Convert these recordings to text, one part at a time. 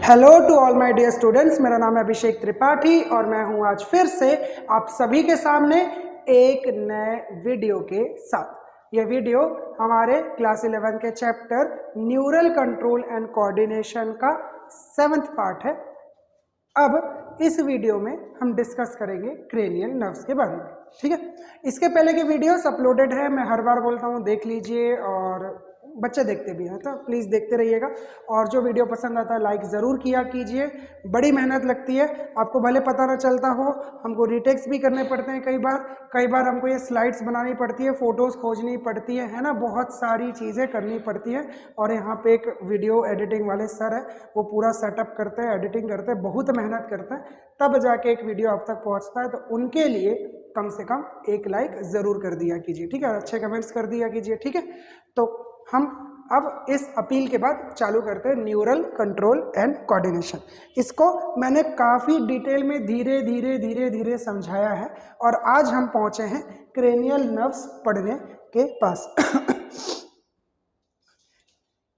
Hello to all my dear students, मेरा नाम है अभिषेक त्रिपाठी और मैं हूं आज फिर से आप सभी के सामने एक नए वीडियो के साथ। यह वीडियो हमारे क्लास 11 के chapter neural control and coordination का 7th पार्ट है। अब इस वीडियो में हम डिस्कस करेंगे क्रेनियल नर्व्स के बारे में। ठीक है, इसके पहले के वीडियोस अपलोडेड है, मैं हर बार बोलता हूँ देख लीजिए और बच्चे देखते भी हैं तो प्लीज़ देखते रहिएगा। और जो वीडियो पसंद आता है लाइक ज़रूर किया कीजिए, बड़ी मेहनत लगती है, आपको भले पता ना चलता हो, हमको रीटेक्स भी करने पड़ते हैं कई बार हमको ये स्लाइड्स बनानी पड़ती है, फ़ोटोज़ खोजनी पड़ती है ना, बहुत सारी चीज़ें करनी पड़ती है। और यहाँ पे एक वीडियो एडिटिंग वाले सर है, वो पूरा सेटअप करते हैं, एडिटिंग करते हैं, बहुत मेहनत करते हैं, तब जाके एक वीडियो आप तक पहुँचता है। तो उनके लिए कम से कम एक लाइक ज़रूर कर दिया कीजिए, ठीक है, अच्छे कमेंट्स कर दिया कीजिए, ठीक है। तो हम अब इस अपील के बाद चालू करते हैं न्यूरल कंट्रोल एंड कोऑर्डिनेशन। इसको मैंने काफ़ी डिटेल में धीरे धीरे समझाया है और आज हम पहुंचे हैं क्रेनियल नर्व्स पढ़ने के पास।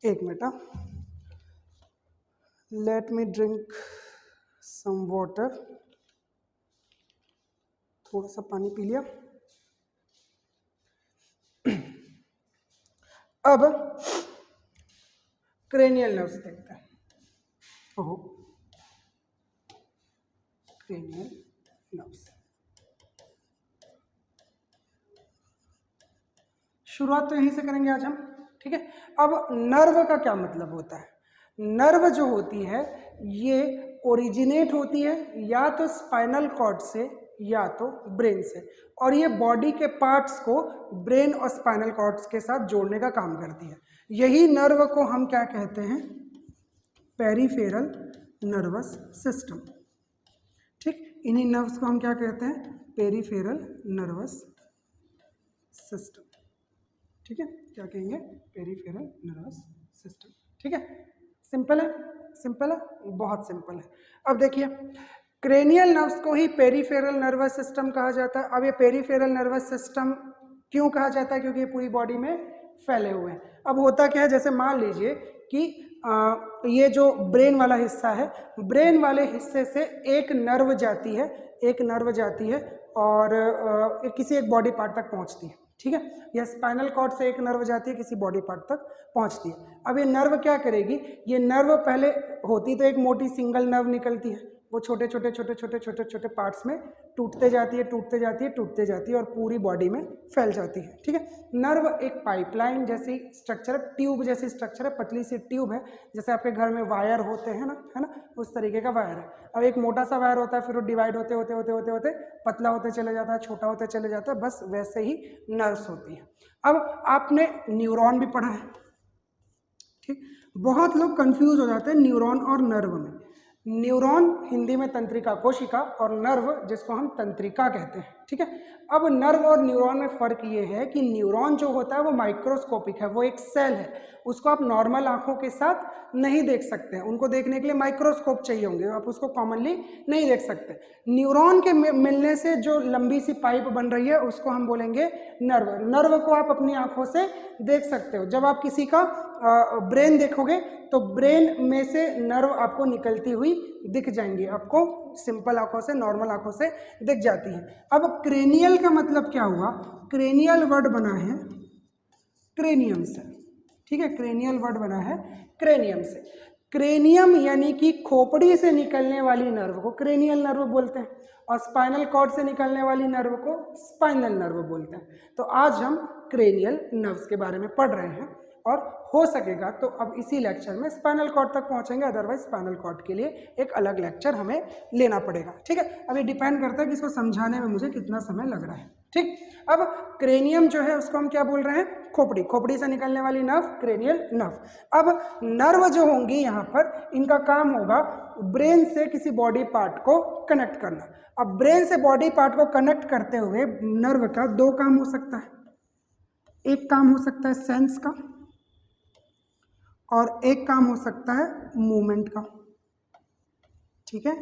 एक minute, let me drink some water, थोड़ा सा पानी पी लिया। अब क्रेनियल नर्व्स देखते हैं। ओहो, क्रेनियल नर्व्स शुरुआत तो यहीं से करेंगे आज हम, ठीक है। अब नर्व का क्या मतलब होता है? नर्व जो होती है ये ओरिजिनेट होती है या तो स्पाइनल कॉर्ड से या तो ब्रेन से, और ये बॉडी के पार्ट्स को ब्रेन और स्पाइनल कॉर्ड्स के साथ जोड़ने का काम करती है। यही नर्व को हम क्या कहते हैं? Peripheral nervous system. ठीक, इन्हीं नर्व्स को हम क्या कहते हैं? Peripheral nervous system. ठीक है, क्या कहेंगे? Peripheral nervous system. ठीक है, सिंपल है, सिंपल है, बहुत सिंपल है। अब देखिए, क्रेनियल नर्व्स को ही पेरिफेरल नर्वस सिस्टम कहा जाता है। अब ये पेरिफेरल नर्वस सिस्टम क्यों कहा जाता है? क्योंकि ये पूरी बॉडी में फैले हुए हैं। अब होता क्या है, जैसे मान लीजिए कि ये जो ब्रेन वाला हिस्सा है, ब्रेन वाले हिस्से से एक नर्व जाती है और किसी एक बॉडी पार्ट तक पहुंचती है, ठीक है। या स्पाइनल कॉर्ड से एक नर्व जाती है, किसी बॉडी पार्ट तक पहुंचती है। अब ये नर्व क्या करेगी? ये नर्व पहले होती तो एक मोटी सिंगल नर्व निकलती है, वो छोटे छोटे पार्ट्स में टूटते जाती है और पूरी बॉडी में फैल जाती है, ठीक है। नर्व एक पाइपलाइन जैसी स्ट्रक्चर है, ट्यूब जैसी स्ट्रक्चर है, पतली सी ट्यूब है, जैसे आपके घर में वायर होते हैं ना, है ना, उस तरीके का वायर है। अब एक मोटा सा वायर होता है, फिर वो डिवाइड होते पतला होते चले जाता है, छोटा होते चले जाता है, बस वैसे ही नर्व्स होती है। अब आपने न्यूरॉन भी पढ़ा है, ठीक। बहुत लोग कंफ्यूज हो जाते हैं न्यूरॉन और नर्व में। न्यूरॉन हिंदी में तंत्रिका कोशिका और नर्व जिसको हम तंत्रिका कहते हैं, ठीक है। अब नर्व और न्यूरॉन में फर्क ये है कि न्यूरॉन जो होता है वो माइक्रोस्कोपिक है, वो एक सेल है, उसको आप नॉर्मल आंखों के साथ नहीं देख सकते हैं, उनको देखने के लिए माइक्रोस्कोप चाहिए होंगे, आप उसको कॉमनली नहीं देख सकते। न्यूरॉन के मिलने से जो लंबी सी पाइप बन रही है उसको हम बोलेंगे नर्व। नर्व को आप अपनी आंखों से देख सकते हो। जब आप किसी का ब्रेन देखोगे तो ब्रेन में से नर्व आपको निकलती हुई दिख जाएंगी, आपको सिंपल आंखों से, नॉर्मल आंखों से दिख जाती है। अब क्रेनियल का मतलब क्या हुआ? क्रेनियल वर्ड बना है क्रेनियम से, ठीक है, क्रेनियल वर्ड बना है क्रेनियम से। क्रेनियम यानी कि खोपड़ी से निकलने वाली नर्व को क्रेनियल नर्व बोलते हैं और स्पाइनल कॉर्ड से निकलने वाली नर्व को स्पाइनल नर्व बोलते हैं। तो आज हम क्रेनियल नर्व्स के बारे में पढ़ रहे हैं और हो सकेगा तो अब इसी लेक्चर में स्पाइनल कॉर्ड तक पहुंचेंगे, अदरवाइज स्पाइनल कॉर्ड के लिए एक अलग लेक्चर हमें लेना पड़ेगा, ठीक है। अब ये डिपेंड करता है कि इसको समझाने में मुझे कितना समय लग रहा है, ठीक। अब क्रेनियम जो है उसको हम क्या बोल रहे हैं? खोपड़ी, खोपड़ी से निकलने वाली नर्व क्रेनियल नर्व। अब नर्व जो होंगी यहाँ पर, इनका काम होगा ब्रेन से किसी बॉडी पार्ट को कनेक्ट करना। अब ब्रेन से बॉडी पार्ट को कनेक्ट करते हुए नर्व का दो काम हो सकता है, एक काम हो सकता है सेंस का और एक काम हो सकता है मूवमेंट का, ठीक है,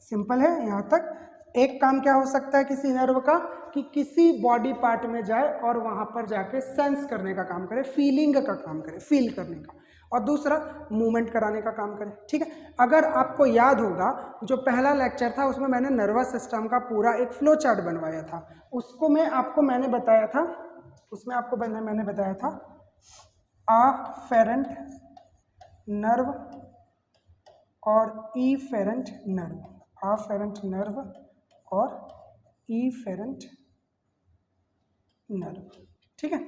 सिंपल है यहाँ तक। एक काम क्या हो सकता है किसी नर्व का कि किसी बॉडी पार्ट में जाए और वहां पर जाके सेंस करने का काम करे, फीलिंग का काम करे, फील करने का। और दूसरा मूवमेंट कराने का काम करे। ठीक है, अगर आपको याद होगा जो पहला लेक्चर था उसमें मैंने नर्वस सिस्टम का पूरा एक फ्लो चार्ट बनवाया था, उसको मैंने बताया था, उसमें आपको मैंने बताया था अफेरेंट नर्व और इफेरेंट नर्व, अफेरेंट नर्व और इफेरेंट नर्व। ठीक है,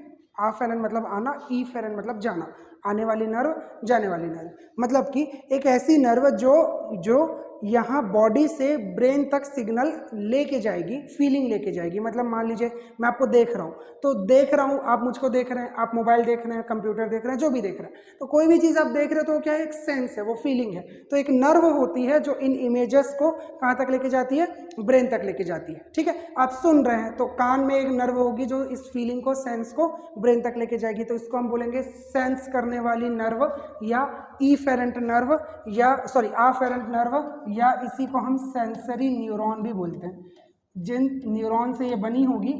अफेरेंट मतलब आना, इफेरेंट मतलब जाना, आने वाली नर्व, जाने वाली नर्व, मतलब कि एक ऐसी नर्व जो यहाँ बॉडी से ब्रेन तक सिग्नल लेके जाएगी, फीलिंग लेके जाएगी। मतलब मान लीजिए मैं आपको देख रहा हूँ, तो देख रहा हूँ, आप मुझको देख रहे हैं, आप मोबाइल देख रहे हैं, कंप्यूटर देख रहे हैं, जो भी देख रहे हैं, तो कोई भी चीज़ आप देख रहे हो तो क्या है, एक सेंस है, वो फीलिंग है। तो एक नर्व होती है जो इन इमेजेस को कहाँ तक लेके जाती है, ब्रेन तक लेके जाती है। ठीक है, आप सुन रहे हैं तो कान में एक नर्व होगी जो इस फीलिंग को, सेंस को ब्रेन तक लेके जाएगी, तो इसको हम बोलेंगे सेंस करने वाली नर्व या इफेरेंट नर्व या अफेरेंट नर्व, या इसी को हम सेंसरी न्यूरॉन भी बोलते हैं। जिन न्यूरॉन से ये बनी होगी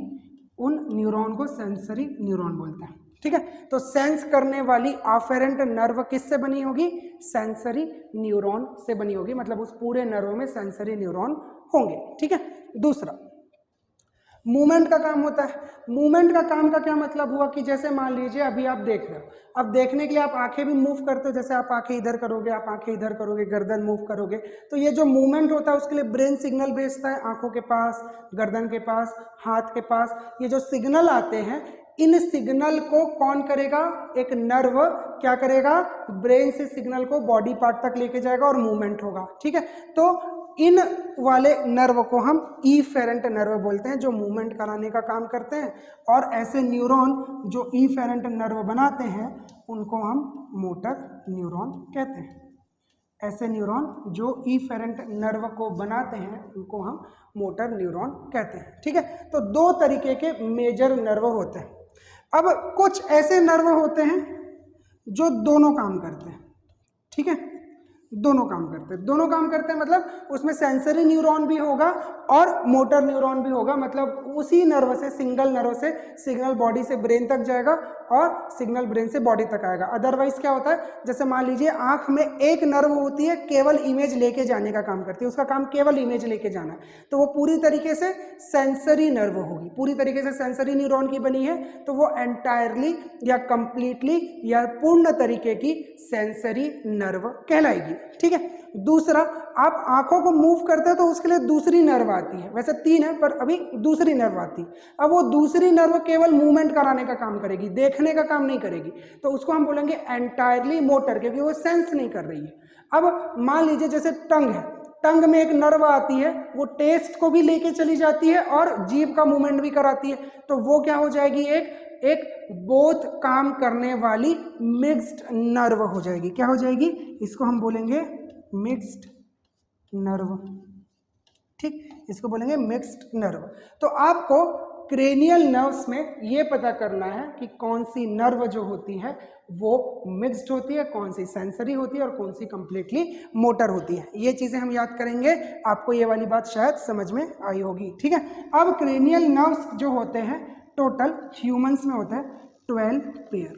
उन न्यूरॉन को सेंसरी न्यूरॉन बोलते हैं। ठीक है, तो सेंस करने वाली अफेरेंट नर्व किससे बनी होगी, सेंसरी न्यूरॉन से बनी होगी, मतलब उस पूरे नर्व में सेंसरी न्यूरॉन होंगे। ठीक है, दूसरा मूवमेंट का काम होता है। मूवमेंट का काम का क्या मतलब हुआ कि जैसे मान लीजिए अभी आप देख रहे हो, अब देखने के लिए आप आंखें भी मूव करते हो, जैसे आप आंखें इधर करोगे, आप आंखें इधर करोगे, गर्दन मूव करोगे, तो ये जो मूवमेंट होता है उसके लिए ब्रेन सिग्नल भेजता है आंखों के पास, गर्दन के पास, हाथ के पास। ये जो सिग्नल आते हैं, इन सिग्नल को कौन करेगा, एक नर्व क्या करेगा, ब्रेन से सिग्नल को बॉडी पार्ट तक लेके जाएगा और मूवमेंट होगा। ठीक है, तो इन वाले नर्व को हम इफेरेंट नर्व बोलते हैं, जो मूवमेंट कराने का काम करते हैं, और ऐसे न्यूरॉन जो इफेरेंट नर्व बनाते हैं उनको हम मोटर न्यूरॉन कहते हैं। ऐसे न्यूरॉन जो इफेरेंट नर्व को बनाते हैं उनको हम मोटर न्यूरॉन कहते हैं। ठीक है, तो दो तरीके के मेजर नर्व होते हैं। अब कुछ ऐसे नर्व होते हैं जो दोनों काम करते हैं। ठीक है, दोनों काम करते हैं, दोनों काम करते हैं मतलब उसमें सेंसरी न्यूरॉन भी होगा और मोटर न्यूरॉन भी होगा, मतलब उसी नर्व से, सिंगल नर्व से सिग्नल बॉडी से ब्रेन तक जाएगा और सिग्नल ब्रेन से बॉडी तक आएगा। अदरवाइज क्या होता है, जैसे मान लीजिए आंख में एक नर्व होती है, केवल इमेज लेके जाने का काम करती है, उसका काम केवल इमेज लेके जाना है, तो वो पूरी तरीके से सेंसरी नर्व होगी, पूरी तरीके से सेंसरी न्यूरॉन की बनी है, तो वो एंटायरली या कंप्लीटली या पूर्ण तरीके की सेंसरी नर्व कहलाएगी। ठीक है, दूसरा, आप आंखों को मूव करते हो तो उसके लिए दूसरी नर्व आती है, वैसे तीन है पर अभी दूसरी नर्व आती है। अब वो दूसरी नर्व केवल मूवमेंट कराने का काम करेगी, देखने का काम नहीं करेगी, तो उसको हम बोलेंगे एंटायरली मोटर, क्योंकि वो सेंस नहीं कर रही है। अब मान लीजिए जैसे टंग है, टंग में एक नर्व आती है, वो टेस्ट को भी लेके चली जाती है और जीभ का मूवमेंट भी कराती है, तो वो क्या हो जाएगी, एक बोथ काम करने वाली मिक्स्ड नर्व हो जाएगी। क्या हो जाएगी, इसको हम बोलेंगे मिक्स्ड नर्व। ठीक, इसको बोलेंगे मिक्स्ड नर्व। तो आपको क्रेनियल नर्व्स में ये पता करना है कि कौन सी नर्व जो होती है वो मिक्स्ड होती है, कौन सी सेंसरी होती है और कौन सी कंप्लीटली मोटर होती है। ये चीजें हम याद करेंगे, आपको ये वाली बात शायद समझ में आई होगी। ठीक है, अब क्रेनियल नर्व्स जो होते हैं टोटल ह्यूमंस में होता है 12 पेयर,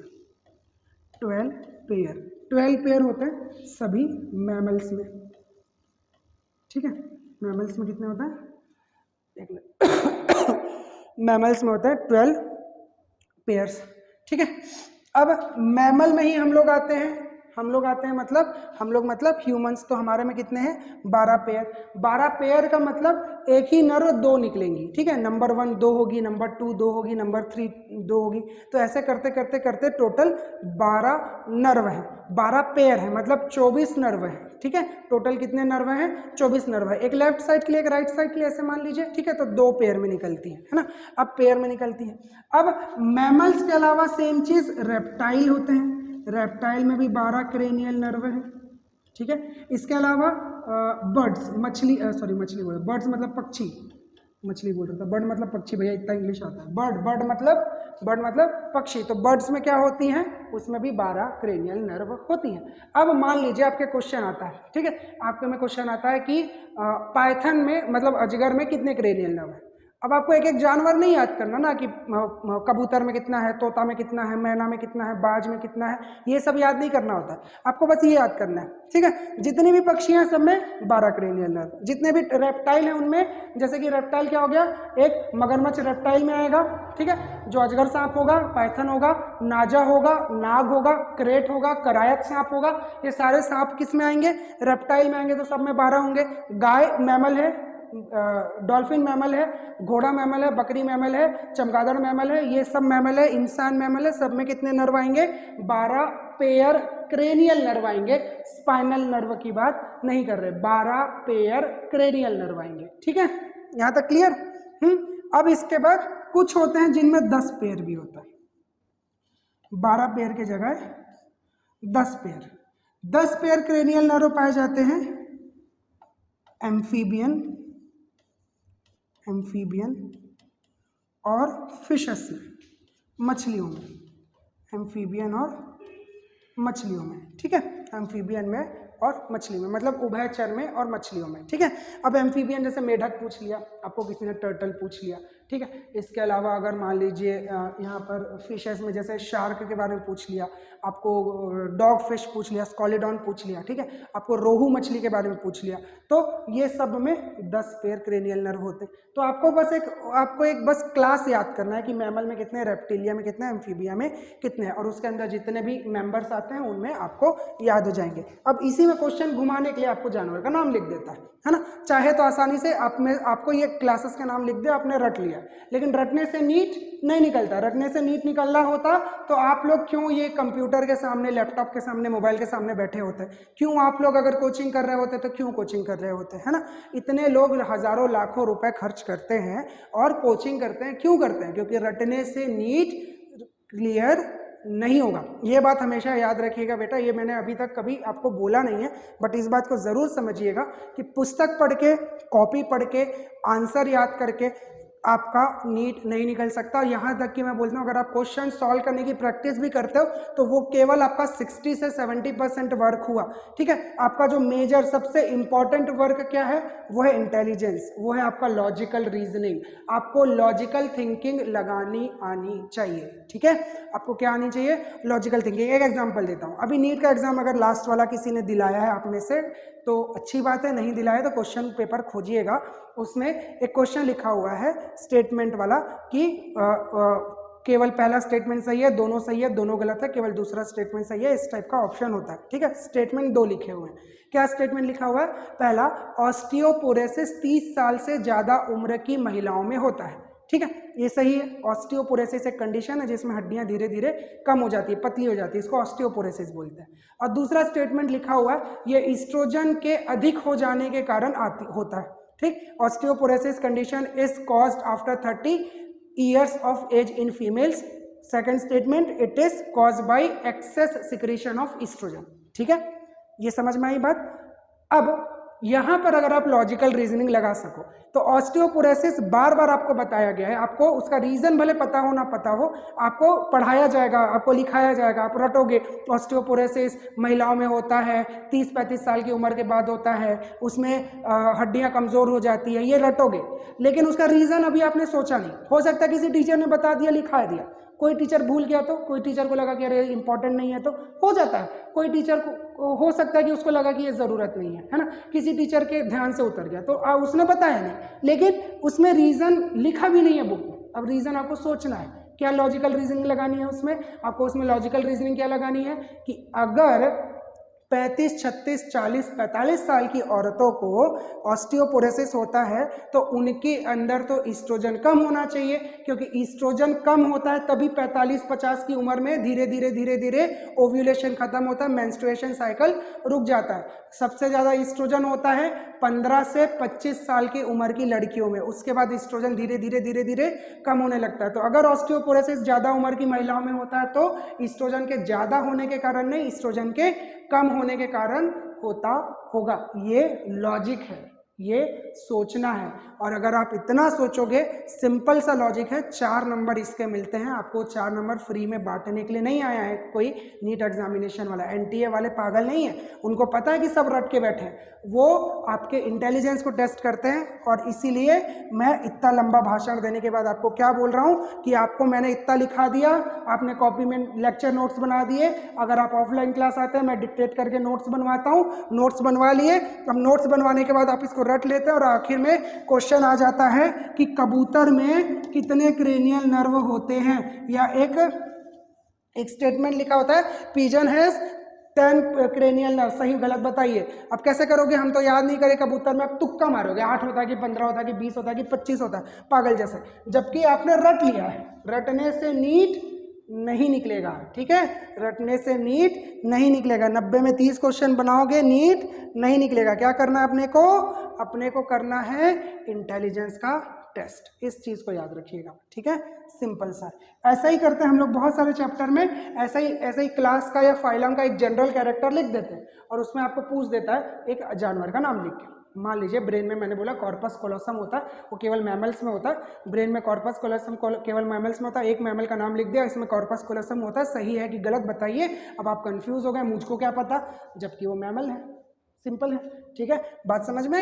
12 पेयर होते हैं सभी मैमल्स में। ठीक है, मैमल्स में कितने होता है, एक मिनट, मैमल्स में होता है 12 पेयर्स। ठीक है, अब मैमल में ही हम लोग आते हैं, मतलब ह्यूमंस, तो हमारे में कितने हैं, 12 पेयर। 12 पेयर का मतलब एक ही नर्व दो निकलेंगी। ठीक है, नंबर 1 2 होगी, नंबर 2 2 होगी, नंबर 3 2 होगी, तो ऐसे करते करते करते टोटल 12 नर्व है, 12 पेयर है, मतलब 24 नर्व है। ठीक है, टोटल कितने नर्व हैं, 24 नर्व है, एक लेफ्ट साइड के लिए, एक राइट साइड के लिए, ऐसे मान लीजिए। ठीक है, तो 2 पेयर में निकलती है ना, अब पेयर में निकलती है। अब मैमल्स के अलावा सेम चीज रेप्टाइल होते हैं, रेप्टाइल में भी 12 क्रेनियल नर्व है। ठीक है, इसके अलावा बर्ड्स, बर्ड्स मतलब पक्षी, मछली बोल रहा था, बर्ड मतलब पक्षी, भैया इतना इंग्लिश आता है। बर्ड मतलब पक्षी, तो बर्ड्स में क्या होती हैं, उसमें भी 12 क्रेनियल नर्व होती हैं। अब मान लीजिए आपके क्वेश्चन आता है, ठीक है, आपके में क्वेश्चन आता है कि पाइथन में, मतलब अजगर में कितने क्रेनियल नर्व है। अब आपको एक एक जानवर नहीं याद करना ना कि कबूतर में कितना है, तोता में कितना है, मैना में कितना है, बाज में कितना है, ये सब याद नहीं करना होता है आपको, बस ये याद करना है, ठीक है। जितनी भी पक्षी हैं सब में 12 क्रेनियल नर्व, जितने भी रेप्टाइल हैं उनमें, जैसे कि रेप्टाइल क्या हो गया, एक मगरमच्छ रेप्टाइल में आएगा, ठीक है, जो अजगर सांप होगा, पाइथन होगा, नाजा होगा, नाग होगा, क्रेट होगा, करायत सांप होगा, ये सारे सांप किस में आएंगे, रेप्टाइल में आएंगे, तो सब में 12 होंगे। गाय मैमल है, डॉल्फिन मैमल है, घोड़ा मैमल है, बकरी मैमल है, चमगादड़ मैमल है, ये सब मैमल है, इंसान मैमल है, सब में कितने नर्व आएंगे, 12 पेयर क्रेनियल नर्व आएंगे। स्पाइनल नर्व की बात नहीं कर रहे, 12 पेयर क्रेनियल नर्व आएंगे, ठीक है, यहां तक क्लियर। अब इसके बाद कुछ होते हैं जिनमें 10 पेयर भी होता है, 12 पेयर की जगह 10 पेयर। 10 पेयर क्रेनियल नर्व पाए जाते हैं एम्फीबियन और फिशेस में, मछलियों में, एम्फीबियन और मछलियों में, ठीक है, एम्फीबियन में और मछली में, मतलब उभयचर में और मछलियों में, ठीक है। अब एम्फीबियन जैसे मेढक पूछ लिया आपको, किसी ने टर्टल पूछ लिया, ठीक है। इसके अलावा अगर मान लीजिए यहाँ पर फिशेस में जैसे शार्क के बारे में पूछ लिया आपको, डॉग फिश पूछ लिया, स्कॉलिडॉन पूछ लिया, ठीक है, आपको रोहू मछली के बारे में पूछ लिया, तो ये सब में 10 पेयर क्रेनियल नर्व होते हैं। तो आपको एक बस क्लास याद करना है कि मैमल में कितने, रेप्टिलिया में कितने, एम्फीबिया में कितने, और उसके अंदर जितने भी मेंबर्स आते हैं उनमें आपको याद हो जाएंगे। अब इसी में क्वेश्चन घुमाने के लिए आपको जानवर का नाम लिख देता है ना, चाहे तो आसानी से आपको ये क्लासेस का नाम लिख दे, आपने रट लिया, लेकिन रटने से नीट नहीं निकलता। रटने से नीट निकलना होता तो आप लोग क्यों ये कंप्यूटर के सामने, लैपटॉप के सामने, मोबाइल के सामने बैठे होते, क्यों आप लोग अगर कोचिंग कर रहे होते तो क्यों कोचिंग कर रहे होते, है ना। इतने लोग हजारों लाखों रुपए खर्च करते हैं और कोचिंग करते हैं, क्यों करते हैं, क्योंकि रटने से नीट क्लियर नहीं होगा। ये बात हमेशा याद रखिएगा बेटा, ये मैंने अभी तक कभी आपको बोला नहीं है, बट इस बात को ज़रूर समझिएगा कि पुस्तक पढ़ के, कॉपी पढ़ के, आंसर याद करके आपका नीट नहीं निकल सकता। यहाँ तक कि मैं बोलता हूँ अगर आप क्वेश्चन सॉल्व करने की प्रैक्टिस भी करते हो तो वो केवल आपका 60 से 70% वर्क हुआ, ठीक है। आपका जो मेजर सबसे इंपॉर्टेंट वर्क क्या है, वो है इंटेलिजेंस, वो है आपका लॉजिकल रीजनिंग। आपको लॉजिकल थिंकिंग लगानी आनी चाहिए, ठीक है। आपको क्या आनी चाहिए, लॉजिकल थिंकिंग। एक एग्जाम्पल देता हूँ, अभी नीट का एग्जाम अगर लास्ट वाला किसी ने दिलाया है आप में से तो अच्छी बात है, नहीं दिलाया तो क्वेश्चन पेपर खोजिएगा, उसमें एक क्वेश्चन लिखा हुआ है स्टेटमेंट वाला कि केवल पहला स्टेटमेंट सही है, दोनों सही है, दोनों गलत है, केवल दूसरा स्टेटमेंट सही है, इस टाइप का ऑप्शन होता है, ठीक है। स्टेटमेंट 2 लिखे हुए हैं। क्या स्टेटमेंट लिखा हुआ है, पहला, ऑस्टियोपोरोसिस 30 साल से ज्यादा उम्र की महिलाओं में होता है, ठीक है, ये सही है। ऑस्टियोपोरोसिस एक कंडीशन है जिसमें हड्डियां धीरे धीरे कम हो जाती है, पतली हो जाती है, इसको ऑस्टियोपोरोसिस बोलते हैं। और दूसरा स्टेटमेंट लिखा हुआ है, ये ईस्ट्रोजन के अधिक हो जाने के कारण होता है, ठीक। Osteoporosis condition is caused after 30 years of age in females. Second statement, it is caused by excess secretion of oestrogen, ठीक है, ये समझ में आई बात। अब यहां पर अगर आप लॉजिकल रीजनिंग लगा सको तो ऑस्टियोपोरोसिस बार बार आपको बताया गया है, आपको उसका रीजन भले पता हो ना पता हो, आपको पढ़ाया जाएगा, आपको लिखाया जाएगा, आप रटोगे। ऑस्टियोपोरोसिस महिलाओं में होता है, 30-35 साल की उम्र के बाद होता है, उसमें हड्डियां कमजोर हो जाती है, ये रटोगे, लेकिन उसका रीजन अभी आपने सोचा नहीं। हो सकता है किसी टीचर ने बता दिया, लिखा दिया, कोई टीचर भूल गया तो, कोई टीचर को लगा कि अरे इंपॉर्टेंट नहीं है, तो हो जाता है। कोई टीचर को हो सकता है कि उसको लगा कि ये ज़रूरत नहीं है ना, किसी टीचर के ध्यान से उतर गया तो उसने बताया नहीं, लेकिन उसमें रीज़न लिखा भी नहीं है बुक में। अब रीज़न आपको सोचना है, क्या लॉजिकल रीजनिंग लगानी है उसमें, आपको उसमें लॉजिकल रीजनिंग क्या लगानी है कि अगर 35, 36, 40, 45 साल की औरतों को ऑस्टियोपोरोसिस होता है तो उनके अंदर तो ईस्ट्रोजन कम होना चाहिए, क्योंकि ईस्ट्रोजन कम होता है तभी 45-50 की उम्र में धीरे धीरे ओव्यूलेशन खत्म होता है, मेंस्ट्रुएशन साइकिल रुक जाता है। सबसे ज़्यादा ईस्ट्रोजन होता है 15 से 25 साल की उम्र की लड़कियों में, उसके बाद ईस्ट्रोजन धीरे धीरे कम होने लगता है। तो अगर ऑस्टियोपोरोसिस ज़्यादा उम्र की महिलाओं में होता है तो ईस्ट्रोजन के ज़्यादा होने के कारण नहीं, ईस्ट्रोजन के कम होने के कारण होता होगा। ये लॉजिक है, ये सोचना है। और अगर आप इतना सोचोगे, सिंपल सा लॉजिक है, 4 नंबर इसके मिलते हैं आपको। 4 नंबर फ्री में बांटने के लिए नहीं आया है कोई नीट एग्जामिनेशन वाला। एनटीए वाले पागल नहीं है, उनको पता है कि सब रट के बैठे हैं, वो आपके इंटेलिजेंस को टेस्ट करते हैं। और इसीलिए मैं इतना लंबा भाषण देने के बाद आपको क्या बोल रहा हूँ कि आपको मैंने इतना लिखा दिया, आपने कॉपी में लेक्चर नोट्स बना दिए। अगर आप ऑफलाइन क्लास आते हैं, मैं डिक्टेट करके नोट्स बनवाता हूँ, नोट्स बनवा लिए। अब नोट्स बनवाने के बाद आप इसको रट लेते हैं और आखिर में क्वेश्चन आ जाता है कि कबूतर में कितने क्रेनियल नर्व होते हैं, या एक स्टेटमेंट लिखा होता है पिजन हैज 10 क्रेनियल नर्व। सही गलत बताइए। अब कैसे करोगे, हम तो याद नहीं करे कबूतर में, अब तुक्का मारोगे, 8 होता है कि 15 होता है कि 20 होता है कि 25 होता है, पागल जैसे। जबकि आपने रट लिया है। रटने से नीट नहीं निकलेगा, ठीक है, रटने से नीट नहीं निकलेगा। 90 में 30 क्वेश्चन बनाओगे, नीट नहीं निकलेगा। क्या करना है अपने को करना है इंटेलिजेंस का टेस्ट। इस चीज को याद रखिएगा, ठीक है, सिंपल सा। ऐसा ही करते हैं हम लोग बहुत सारे चैप्टर में। ऐसा ही क्लास का या फाइलम का एक जनरल कैरेक्टर लिख देते हैं और उसमें आपको पूछ देता है एक जानवर का नाम लिख के। मान लीजिए ब्रेन में, मैंने बोला कॉर्पस कोलोसम होता है, वो केवल मैमल्स में होता है। ब्रेन में कॉर्पस कोलोसम केवल मैमल्स में होता है। एक मैमल का नाम लिख दिया, इसमें कॉर्पस कोलोसम होता है। सही है कि गलत बताइए। अब आप कंफ्यूज हो गए, मुझको क्या पता, जबकि वो मैमल है। सिंपल है, ठीक है, बात समझ में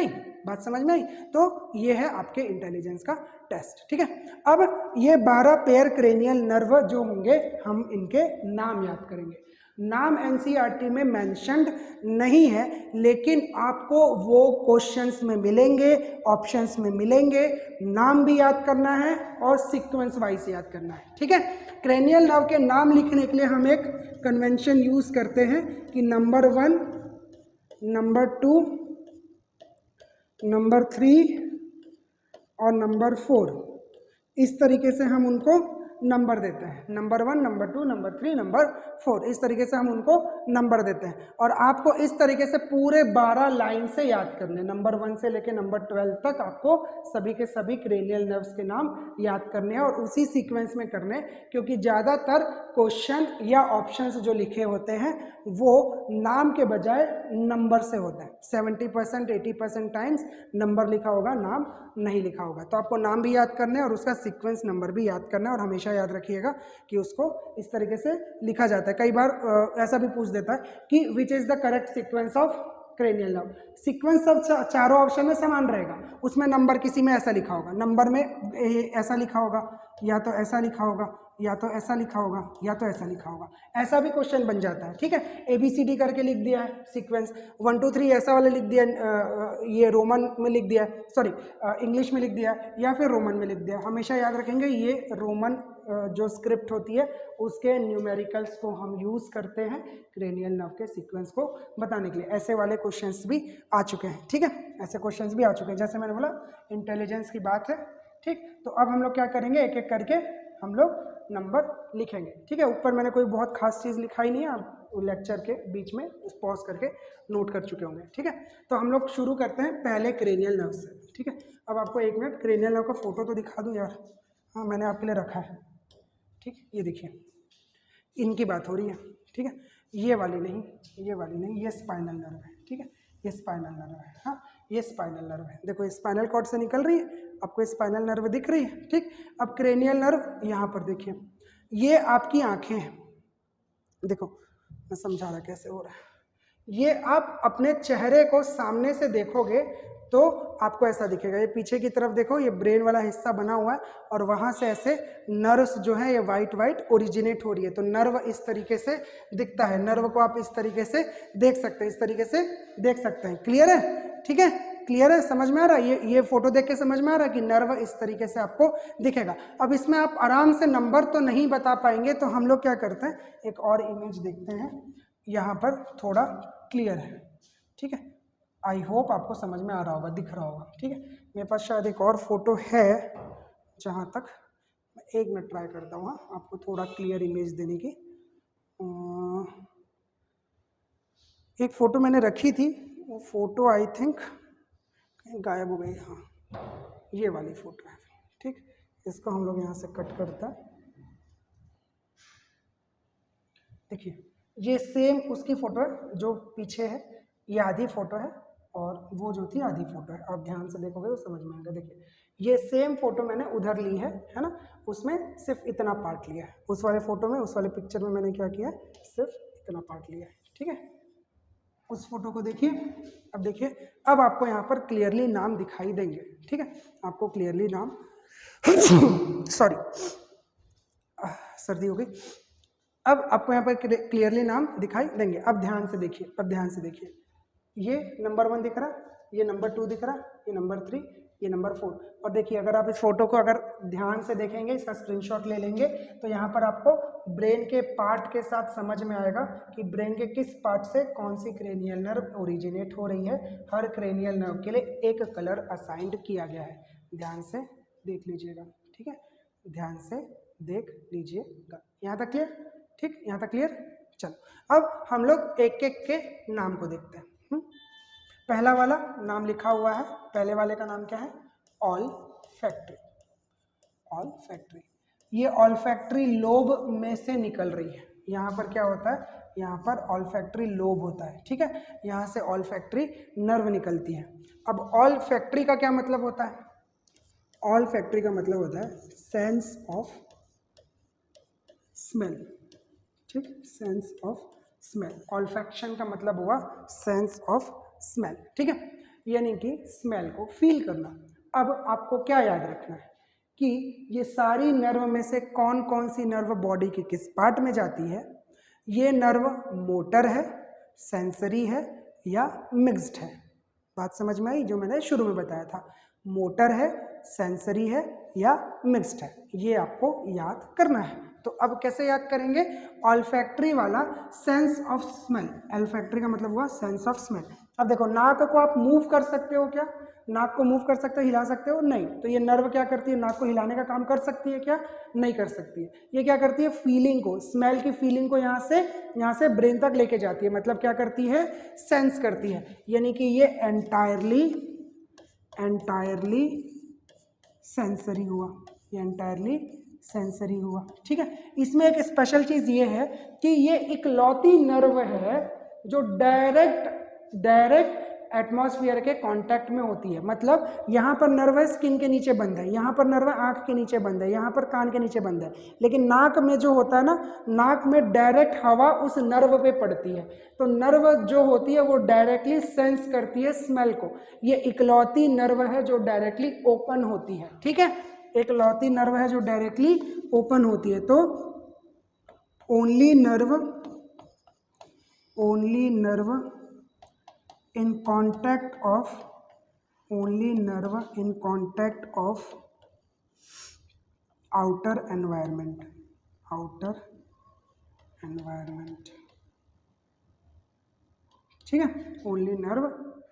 आई। तो ये है आपके इंटेलिजेंस का टेस्ट, ठीक है। अब ये 12 पेयर क्रेनियल नर्व जो होंगे, हम इनके नाम याद करेंगे। नाम एनसीईआरटी में मेंशन्ड नहीं है, लेकिन आपको वो क्वेश्चंस में मिलेंगे, ऑप्शंस में मिलेंगे। नाम भी याद करना है और सीक्वेंस वाइज याद करना है, ठीक है। क्रेनियल नर्व के नाम लिखने के लिए हम एक कन्वेंशन यूज करते हैं कि नंबर 1, नंबर 2, नंबर 3 और नंबर 4, इस तरीके से हम उनको नंबर देते हैं। नंबर 1, नंबर 2, नंबर 3, नंबर 4, इस तरीके से हम उनको नंबर देते हैं। और आपको इस तरीके से पूरे 12 लाइन से याद करने, नंबर 1 से लेकर नंबर 12 तक आपको सभी के सभी क्रेनियल नर्व्स के नाम याद करने हैं और उसी सीक्वेंस में करने, क्योंकि ज़्यादातर क्वेश्चन या ऑप्शंस जो लिखे होते हैं वो नाम के बजाय नंबर से होते हैं। 70% 80% टाइम्स नंबर लिखा होगा, नाम नहीं लिखा होगा। तो आपको नाम भी याद करना है और उसका सीक्वेंस नंबर भी याद करना है। और हमेशा याद रखिएगा कि उसको इस तरीके से लिखा जाता है। कई बार ऐसा भी पूछ देता है कि which is the correct sequence of cranial nerve. Sequence सब चारों ऑप्शन में समान रहेगा, उसमें नंबर किसी में ऐसा लिखा होगा, नंबर में ऐसा लिखा होगा, या तो ऐसा लिखा होगा, या तो ऐसा लिखा होगा, या तो ऐसा लिखा होगा। ऐसा भी क्वेश्चन बन जाता है, ठीक है। ABCD करके लिख दिया है सीक्वेंस, 1 2 3 ऐसा वाला लिख दिया, ये रोमन में लिख दिया, सॉरी इंग्लिश में लिख दिया, या फिर रोमन में लिख दिया। हमेशा याद रखेंगे ये रोमन जो स्क्रिप्ट होती है उसके न्यूमेरिकल्स को हम यूज करते हैं क्रेनियल नर्व के सीक्वेंस को बताने के लिए। ऐसे वाले क्वेश्चंस भी आ चुके हैं, ठीक है, ऐसे क्वेश्चंस भी आ चुके हैं। जैसे मैंने बोला इंटेलिजेंस की बात है, ठीक। तो अब हम लोग क्या करेंगे, एक एक करके हम लोग नंबर लिखेंगे, ठीक है। ऊपर मैंने कोई बहुत खास चीज़ लिखाई नहीं है, आप लेक्चर के बीच में पॉज करके नोट कर चुके होंगे, ठीक है। तो हम लोग शुरू करते हैं पहले क्रेनियल नर्व से, ठीक है। अब आपको 1 मिनट क्रेनियल नर्व का फोटो तो दिखा दूं यार, हाँ मैंने आपके लिए रखा है, ठीक। ये देखिए, इनकी बात हो रही है, ठीक है। ये वाली नहीं, ये वाली नहीं, ये स्पाइनल नर्व है, ठीक है, ये स्पाइनल नर्व है, हाँ ये स्पाइनल नर्व है। देखो ये स्पाइनल कॉर्ड से निकल रही है, आपको स्पाइनल नर्व दिख रही है, ठीक। अब क्रेनियल नर्व यहाँ पर देखिए, ये आपकी आंखें हैं। देखो मैं समझा रहा कैसे हो रहा है। ये आप अपने चेहरे को सामने से देखोगे तो आपको ऐसा दिखेगा। ये पीछे की तरफ देखो, ये ब्रेन वाला हिस्सा बना हुआ है और वहां से ऐसे नर्व्स जो है ये वाइट वाइट ओरिजिनेट हो रही है। तो नर्व इस तरीके से दिखता है, नर्व को आप इस तरीके से देख सकते हैं, इस तरीके से देख सकते हैं। क्लियर है, ठीक है, क्लियर है, समझ में आ रहा है। ये फोटो देख के समझ में आ रहा है कि नर्व इस तरीके से आपको दिखेगा। अब इसमें आप आराम से नंबर तो नहीं बता पाएंगे, तो हम लोग क्या करते हैं, एक और इमेज देखते हैं, यहाँ पर थोड़ा क्लियर है, ठीक है। आई होप आपको समझ में आ रहा होगा, दिख रहा होगा, ठीक है। मेरे पास शायद एक और फोटो है, जहाँ तक मैं 1 मिनट ट्राई करता हूँ आपको थोड़ा क्लियर इमेज देने की। एक फोटो मैंने रखी थी, वो फोटो आई थिंक गायब हो गई। हाँ ये वाली फोटो है, ठीक। इसको हम लोग यहाँ से कट करता है, देखिए ये सेम उसकी फोटो है जो पीछे है, ये आधी फोटो है और वो जो थी आधी फोटो है। आप ध्यान से देखोगे तो समझ में आएगा। देखिए ये सेम फोटो मैंने उधर ली है ना, उसमें सिर्फ इतना पार्ट लिया है। उस वाले फोटो में, उस वाले पिक्चर में मैंने क्या किया, सिर्फ इतना पार्ट लिया है। ठीक है, उस फोटो को देखिए। अब देखिए, अब आपको यहाँ पर क्लियरली नाम दिखाई देंगे। ठीक है, आपको क्लियरली नाम सॉरी सर्दी हो गई। अब आपको यहाँ पर क्लियरली नाम दिखाई देंगे। अब ध्यान से देखिए, अब ध्यान से देखिए, ये नंबर 1 दिख रहा, ये नंबर 2 दिख रहा, ये नंबर 3, ये नंबर 4। और देखिए अगर आप इस फोटो को अगर ध्यान से देखेंगे, इसका स्क्रीनशॉट ले लेंगे, तो यहाँ पर आपको ब्रेन के पार्ट के साथ समझ में आएगा कि ब्रेन के किस पार्ट से कौन सी क्रेनियल नर्व ओरिजिनेट हो रही है। हर क्रेनियल नर्व के लिए एक कलर असाइंड किया गया है। ध्यान से देख लीजिएगा। ठीक है, ध्यान से देख लीजिएगा। यहाँ तक क्लियर? ठीक, यहाँ तक क्लियर? चलो अब हम लोग एक एक के नाम को देखते हैं। पहला वाला नाम लिखा हुआ है, पहले वाले का नाम क्या है? ऑल्फैक्टरी। ऑल्फैक्टरी, ये ऑल्फैक्टरी लोब में से निकल रही है। यहाँ पर क्या होता है, यहाँ पर ऑल्फैक्टरी लोब होता है। ठीक है, यहाँ से ऑल्फैक्टरी नर्व निकलती है। अब ऑल्फैक्टरी का क्या मतलब होता है? ऑल्फैक्टरी का मतलब होता है सेंस ऑफ स्मेल। ठीक, सेंस ऑफ स्मेल। ऑल्फैक्शन का मतलब हुआ सेंस ऑफ स्मेल। ठीक है, यानी कि स्मेल को फील करना। अब आपको क्या याद रखना है कि ये सारी नर्व में से कौन कौन सी नर्व बॉडी के किस पार्ट में जाती है। ये नर्व मोटर है, सेंसरी है या मिक्स्ड है? बात समझ में आई जो मैंने शुरू में बताया था। मोटर है, सेंसरी है या मिक्स्ड है, ये आपको याद करना है। तो अब कैसे याद करेंगे? ऑल्फैक्टरी वाला सेंस ऑफ स्मेल। ऑल्फैक्टरी का मतलब हुआ सेंस ऑफ स्मेल। अब देखो, नाक को आप मूव कर सकते हो क्या? नाक को मूव कर सकते हो, हिला सकते हो? नहीं। तो ये नर्व क्या करती है? नाक को हिलाने का काम कर सकती है क्या? नहीं कर सकती है। ये क्या करती है? फीलिंग को, स्मेल की फीलिंग को यहाँ से ब्रेन तक लेके जाती है। मतलब क्या करती है? सेंस करती है। यानी कि ये एंटायरली सेंसरी हुआ, ये एंटायरली सेंसरी हुआ। ठीक है, इसमें एक स्पेशल चीज ये है कि ये इकलौती नर्व है जो डायरेक्ट एटमॉस्फेयर के कांटेक्ट में होती है। मतलब यहाँ पर नर्व है स्किन के नीचे बंद है, यहाँ पर नर्व आंख के नीचे बंद है, यहाँ पर कान के नीचे बंद है। लेकिन नाक में जो होता है ना, नाक में डायरेक्ट हवा उस नर्व पे पड़ती है। तो नर्व जो होती है वो डायरेक्टली सेंस करती है स्मेल को। ये इकलौती नर्व है जो डायरेक्टली ओपन होती है। ठीक है, एक लौती नर्व है जो डायरेक्टली ओपन होती है। तो only nerve in contact of outer environment. ठीक है, only nerve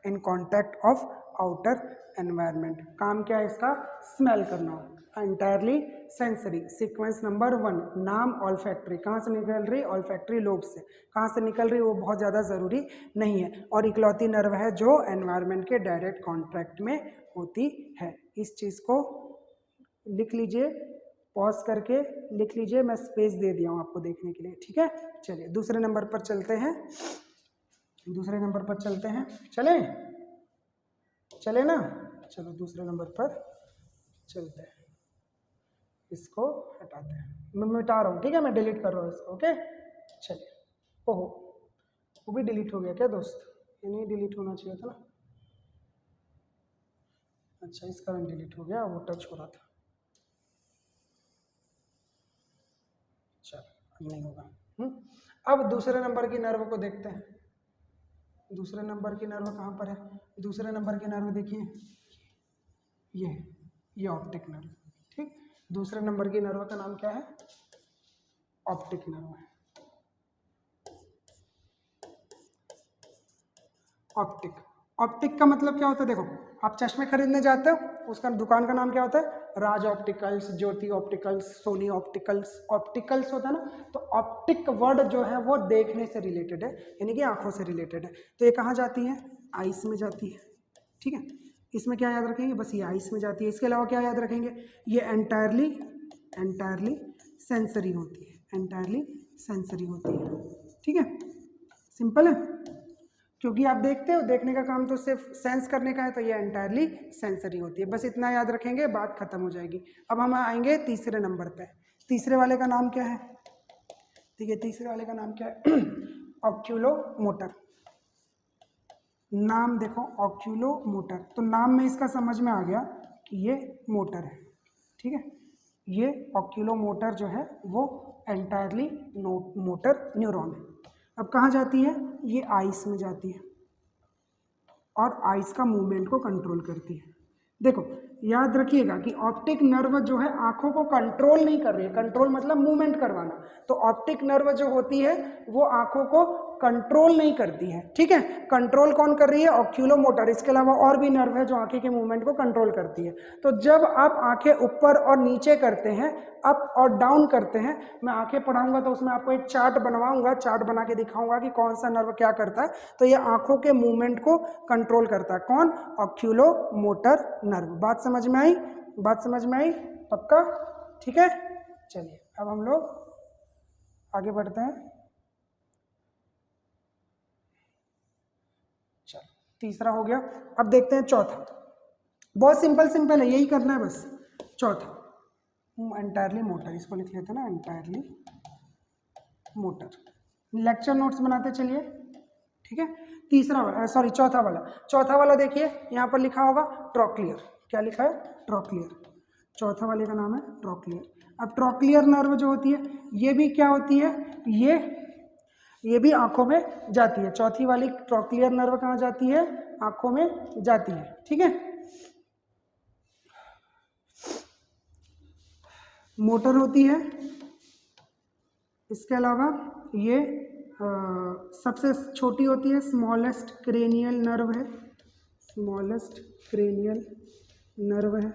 in contact of outer environment. काम क्या है इसका? स्मेल करना। Entirely sensory. सीक्वेंस नंबर 1, नाम ऑल्फैक्टरी। कहाँ से निकल रही? ऑल्फैक्टरी लोब से। कहाँ से निकल रही वो बहुत ज़्यादा ज़रूरी नहीं है। और इकलौती नर्व है जो एनवायरनमेंट के डायरेक्ट कॉन्टैक्ट में होती है। इस चीज़ को लिख लीजिए, पॉज करके लिख लीजिए। मैं स्पेस दे दिया हूँ आपको देखने के लिए। ठीक है, चलिए दूसरे नंबर पर चलते हैं। चले ना? चलो दूसरे नंबर पर चलते हैं। इसको हटाते हैं, मैं मिटा रहा हूँ। ठीक है, मैं डिलीट कर रहा हूँ इसको। ओके, चलिए। ओहो, वो भी डिलीट हो गया क्या दोस्त? ये नहीं डिलीट होना चाहिए था ना। अच्छा, इसका भी डिलीट हो गया, वो टच हो रहा था। चलो, अब नहीं होगा। अब दूसरे नंबर की नर्व को देखते हैं। दूसरे नंबर की नर्व कहाँ पर है? दूसरे नंबर की नर्व देखिए, ये ऑप्टिक नर्व। ठीक, दूसरे नंबर की नर्व का नाम क्या है? ऑप्टिक नर्व है। ऑप्टिक का मतलब क्या होता है? देखो, आप चश्मे खरीदने जाते हो, उसका दुकान का नाम क्या होता है? राज ऑप्टिकल्स, ज्योति ऑप्टिकल्स, सोनी ऑप्टिकल्स होता है ना। तो ऑप्टिक वर्ड जो है वो देखने से रिलेटेड है, यानी कि आंखों से रिलेटेड है। तो ये कहाँ जाती है? आइस में जाती है। ठीक है, इसमें क्या याद रखेंगे? बस ये आइस में जाती है। इसके अलावा क्या याद रखेंगे? ये एंटायरली सेंसरी होती है। ठीक है, सिंपल है। क्योंकि आप देखते हो, देखने का काम तो सिर्फ सेंस करने का है, तो ये एंटायरली सेंसरी होती है। बस इतना याद रखेंगे, बात खत्म हो जाएगी। अब हम आएंगे तीसरे नंबर पे। तीसरे वाले का नाम क्या है? ठीक है, तीसरे वाले का नाम क्या है? ऑक्यूलोमोटर। नाम देखो, ऑक्यूलोमोटर, तो नाम में इसका समझ में आ गया कि ये मोटर है। ठीक है, ये ऑक्यूलोमोटर जो है वो एंटायरली मोटर न्यूरॉन है। अब कहाँ जाती है? ये आइस में जाती है और आइस का मूवमेंट को कंट्रोल करती है। देखो याद रखिएगा कि ऑप्टिक नर्व जो है आंखों को कंट्रोल नहीं कर रही है। कंट्रोल मतलब मूवमेंट करवाना। तो ऑप्टिक नर्व जो होती है वो आंखों को कंट्रोल नहीं करती है। ठीक है, कंट्रोल कौन कर रही है? ऑक्यूलोमोटर। इसके अलावा और भी नर्व है जो आंखें के मूवमेंट को कंट्रोल करती है। तो जब आप आंखें ऊपर और नीचे करते हैं, अप और डाउन करते हैं, मैं आंखें पढ़ाऊंगा तो उसमें आपको एक चार्ट बनवाऊंगा, चार्ट बना के दिखाऊंगा कि कौन सा नर्व क्या करता है। तो ये आंखों के मूवमेंट को कंट्रोल करता है। कौन? Oculomotor nerve. बात समझ में आई? बात समझ में आई? पक्का? ठीक है, चलिए अब हम लोग आगे बढ़ते हैं। चलो, तीसरा हो गया। अब देखते हैं चौथा। बहुत सिंपल सिंपल है, यही करना है बस। चौथा एंटायरली मोटर, इसको लिख लेते हैं ना, एंटायरली मोटर। लेक्चर नोट्स बनाते चलिए। ठीक है, तीसरा वाला, सॉरी चौथा वाला। चौथा वाला देखिए, यहाँ पर लिखा होगा ट्रोक्लियर। क्या लिखा है? ट्रोक्लियर। चौथा वाले का नाम है ट्रोक्लियर। अब ट्रोक्लियर नर्व जो होती है, ये भी क्या होती है? ये भी आंखों में जाती है। चौथी वाली ट्रोक्लियर नर्व कहाँ जाती है? आंखों में जाती है। ठीक है, मोटर होती है। इसके अलावा ये सबसे छोटी होती है, स्मॉलेस्ट क्रेनियल नर्व है। स्मॉलेस्ट क्रेनियल नर्व है।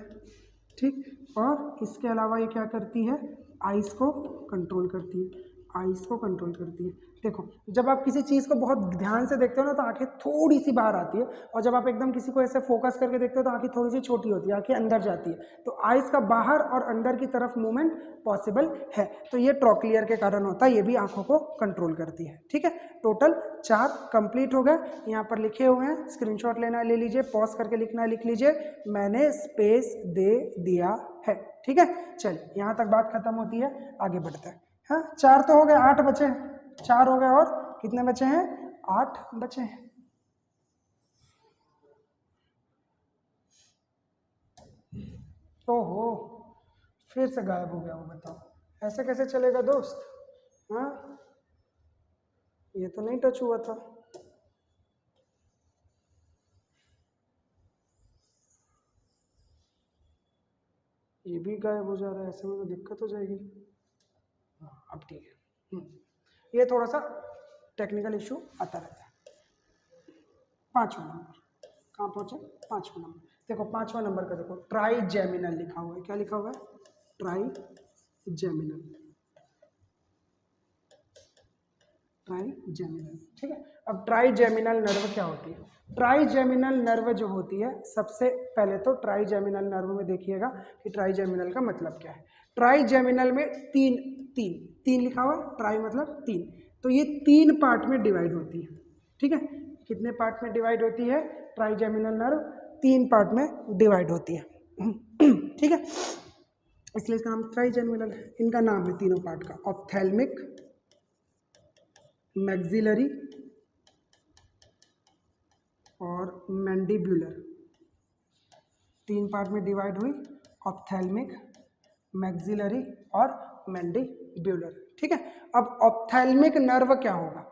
ठीक, और इसके अलावा ये क्या करती है? आइस को कंट्रोल करती है। आइस को कंट्रोल करती है। देखो, जब आप किसी चीज़ को बहुत ध्यान से देखते हो ना तो आंखें थोड़ी सी बाहर आती है, और जब आप एकदम किसी को ऐसे फोकस करके देखते हो तो आंखें थोड़ी सी छोटी होती है, आंखें अंदर जाती है। तो आइस का बाहर और अंदर की तरफ मूवमेंट पॉसिबल है। तो ये ट्रोक्लियर के कारण होता है, ये भी आंखों को कंट्रोल करती है। ठीक है, टोटल 4 कंप्लीट हो गए। यहाँ पर लिखे हुए हैं, स्क्रीनशॉट लेना है ले लीजिए, पॉज करके लिखना है लिख लीजिए, मैंने स्पेस दे दिया है। ठीक है, चलिए यहाँ तक बात खत्म होती है, आगे बढ़ते हैं। हाँ, 4 तो हो गए, 8 बचे हैं। 4 हो गए और कितने बचे हैं? 8 बचे हैं। ओहो, फिर से गायब हो गया वो, बताओ ऐसे कैसे चलेगा दोस्त? हाँ, ये तो नहीं टच हुआ था। ये भी गायब हो जा रहा है, ऐसे में तो दिक्कत हो जाएगी। हाँ, अब ठीक है। ये थोड़ा सा टेक्निकल इशू आता रहता है। 5वां नंबर कहाँ पहुंचे? 5वां नंबर देखो, 5वां नंबर का देखो, ट्राइजेमिनल लिखा हुआ है। क्या लिखा हुआ है? ट्राइजेमिनल। ट्राइजेमिनल। ठीक है, अब ट्राइजेमिनल नर्व क्या होती है? ट्राइजेमिनल नर्व जो होती है, सबसे पहले तो ट्राइजेमिनल नर्व में देखिएगा कि ट्राइजेमिनल का मतलब क्या है। ट्राइजेमिनल में तीन तीन तीन लिखा हुआ, ट्राई मतलब 3, तो ये 3 पार्ट में डिवाइड होती है। ठीक है, कितने पार्ट में डिवाइड होती है? ट्राइजेमिनल नर्व 3 पार्ट में डिवाइड होती है। ठीक है, इसलिए इसका नाम ट्राइजेमिनल है। इनका नाम है तीनों पार्ट का, ऑप्थेल्मिक, मैक्सिलरी और मैंडिब्यूलर। 3 पार्ट में डिवाइड हुई, ऑप्थेल्मिक, मैक्सिलरी और मैंडिब्यूलर। ठीक है, अब ऑप्थेल्मिक नर्व क्या होगा?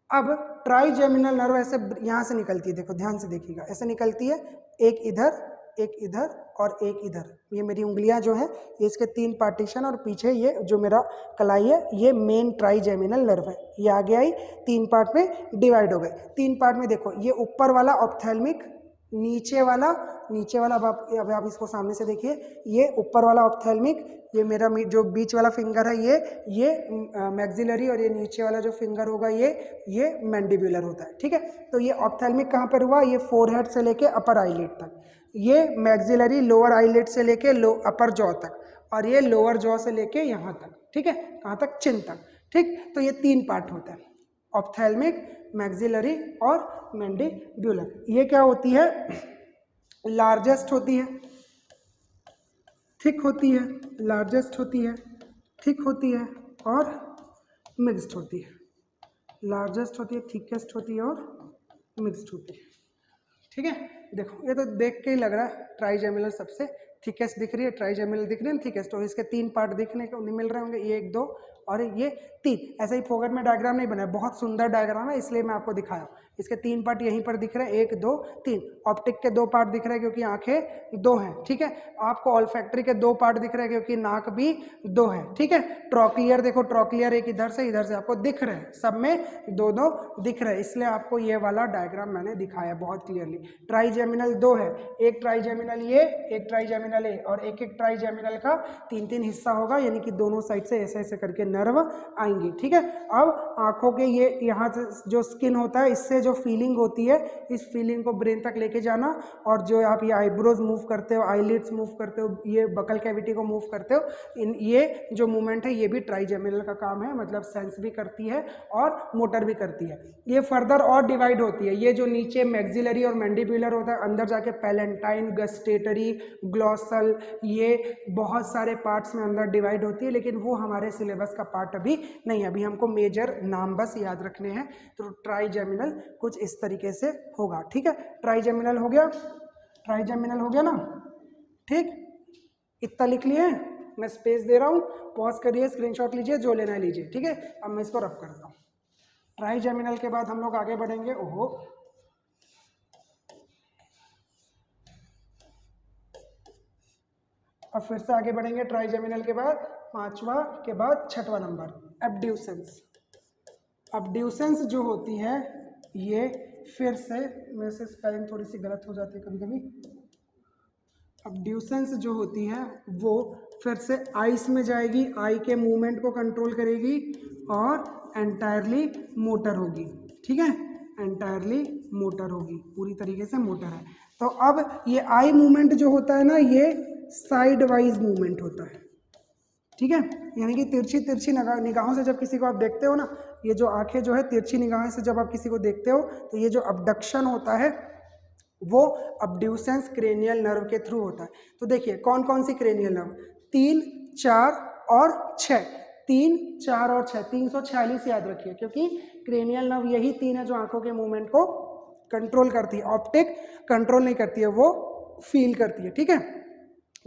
अब ट्राइजेमिनल नर्व ऐसे यहाँ से निकलती है, देखो ध्यान से देखिएगा, ऐसे निकलती है, एक इधर, एक इधर और एक इधर। ये मेरी उंगलियां जो है, ये इसके 3 पार्टीशन, और पीछे ये जो मेरा कलाई है, ये मेन ट्राइजेमिनल नर्व है। ये आगे आई, 3 पार्ट में डिवाइड हो गए। 3 पार्ट में देखो, ये ऊपर वाला ऑप्थेल्मिक, नीचे वाला अब आप इसको सामने से देखिए, ये ऊपर वाला ऑप्थेल्मिक, ये मेरा जो बीच वाला फिंगर है ये मैक्सिलरी, और ये नीचे वाला जो फिंगर होगा ये मैंडिब्यूलर होता है। ठीक है, तो ये ऑप्थेल्मिक कहाँ पर हुआ? ये फोरहेड से लेके अपर आईलिड तक, ये मैक्सिलरी लोअर आईलिड से लेके अपर जॉ तक, और ये लोअर जॉ से लेके यहाँ तक। ठीक है, कहाँ तक? चिन तक। ठीक, तो ये 3 पार्ट होता है। ऑप्थेल्मिक, मैक्सिलरी और मैंडिब्यूलर। ये क्या होती है? लार्जेस्ट होती है, थिक होती है, लार्जेस्ट होती है, थिक होती है और मिक्स्ड होती है। लार्जेस्ट होती है, थिकेस्ट होती है और मिक्स्ड होती है। ठीक है, देखो ये तो देख के ही लग रहा है ट्राइजेमिनल सबसे थिकेस्ट दिख रही है, ट्राइजेमिनल दिख रही है थिकेस्ट, और इसके 3 पार्ट दिखने को मिल रहे होंगे, ये 1 2 और ये 3। ऐसा ही फोकट में डायग्राम नहीं बना है, बहुत सुंदर डायग्राम है इसलिए मैं आपको दिखाया। इसके 3 पार्ट यहीं पर दिख रहे हैं, 1 2 3। ऑप्टिक के 2 पार्ट दिख रहे हैं क्योंकि आंखें 2 हैं। ठीक है, आपको ऑल्फैक्टरी के 2 पार्ट दिख रहे हैं क्योंकि नाक भी 2 है। ठीक है, ट्रॉक्लियर देखो, ट्रॉक्लियर एक इधर से आपको दिख रहे हैं, सब में 2 2 दिख रहे हैं, इसलिए आपको ये वाला डायग्राम मैंने दिखाया बहुत क्लियरली। ट्राइजेमिनल 2 है, एक ट्राइजेमिनल ये, एक ट्राइजेमिनल ए, और एक एक ट्राइजेमिनल का 3 3 हिस्सा होगा, यानी कि दोनों साइड से ऐसे ऐसे करके नर्व आएंगे। ठीक है, अब आंखों के ये यहाँ से जो स्किन होता है, इससे जो फीलिंग होती है, इस फीलिंग को ब्रेन तक लेके जाना, और जो आप ये आईब्रोज मूव करते हो, आईलिड्स मूव करते हो, ये बकल कैविटी को मूव करते हो, ये जो मूवमेंट है ये भी ट्राइजेमिनल का काम है, मतलब सेंस भी करती है और मोटर भी करती है। ये फर्दर और डिवाइड होती है, ये जो नीचे मैक्सिलरी और मैंडिब्यूलर होता है, अंदर जाके पैलेंटाइन, गस्टेटरी, ग्लॉसल, ये बहुत सारे पार्ट्स में अंदर डिवाइड होती है, लेकिन वो हमारे सिलेबस का पार्ट अभी नहीं है। अभी हमको मेजर नाम बस याद रखने हैं। तो ट्राइजेमिनल कुछ इस तरीके से होगा। ठीक है, ट्राइजेमिनल हो गया, ट्राइजेमिनल हो गया ना। ठीक, इतना लिख लिए, मैं स्पेस दे रहा हूँ, पॉज करिए, स्क्रीनशॉट लीजिए, जो लेना है लीजिए। ठीक है, अब मैं इसको रब करता हूँ। ट्राइजेमिनल के बाद हम लोग आगे बढ़ेंगे। ओहो, अब फिर से आगे बढ़ेंगे। ट्राइजेमिनल के बाद 5वां के बाद 6वां नंबर एब्ड्यूसेंस। एब्ड्यूसेंस जो होती है ये फिर से, मेरे से स्पेलिंग थोड़ी सी गलत हो जाती है कभी कभी। एब्ड्यूसेंस जो होती है वो फिर से आइस में जाएगी, आई के मूवमेंट को कंट्रोल करेगी और एंटायरली मोटर होगी। ठीक है, एंटायरली मोटर होगी, पूरी तरीके से मोटर है। तो अब ये आई मूवमेंट जो होता है ना, ये साइड वाइज मूवमेंट होता है। ठीक है, यानी कि तिरछी तिरछी निगाहों से जब किसी को आप देखते हो ना, ये जो आंखें जो है तिरछी निगाहों से जब आप किसी को देखते हो, तो ये जो अबडक्शन होता है वो अब्ड्यूसेंस क्रेनियल नर्व के थ्रू होता है। तो देखिए कौन कौन सी क्रेनियल नर्व, 3 4 और 6, 3 4 और 6, 346 याद रखिए, क्योंकि क्रेनियल नर्व यही 3 है जो आंखों के मूवमेंट को कंट्रोल करती है। ऑप्टिक कंट्रोल नहीं करती है, वो फील करती है। ठीक है,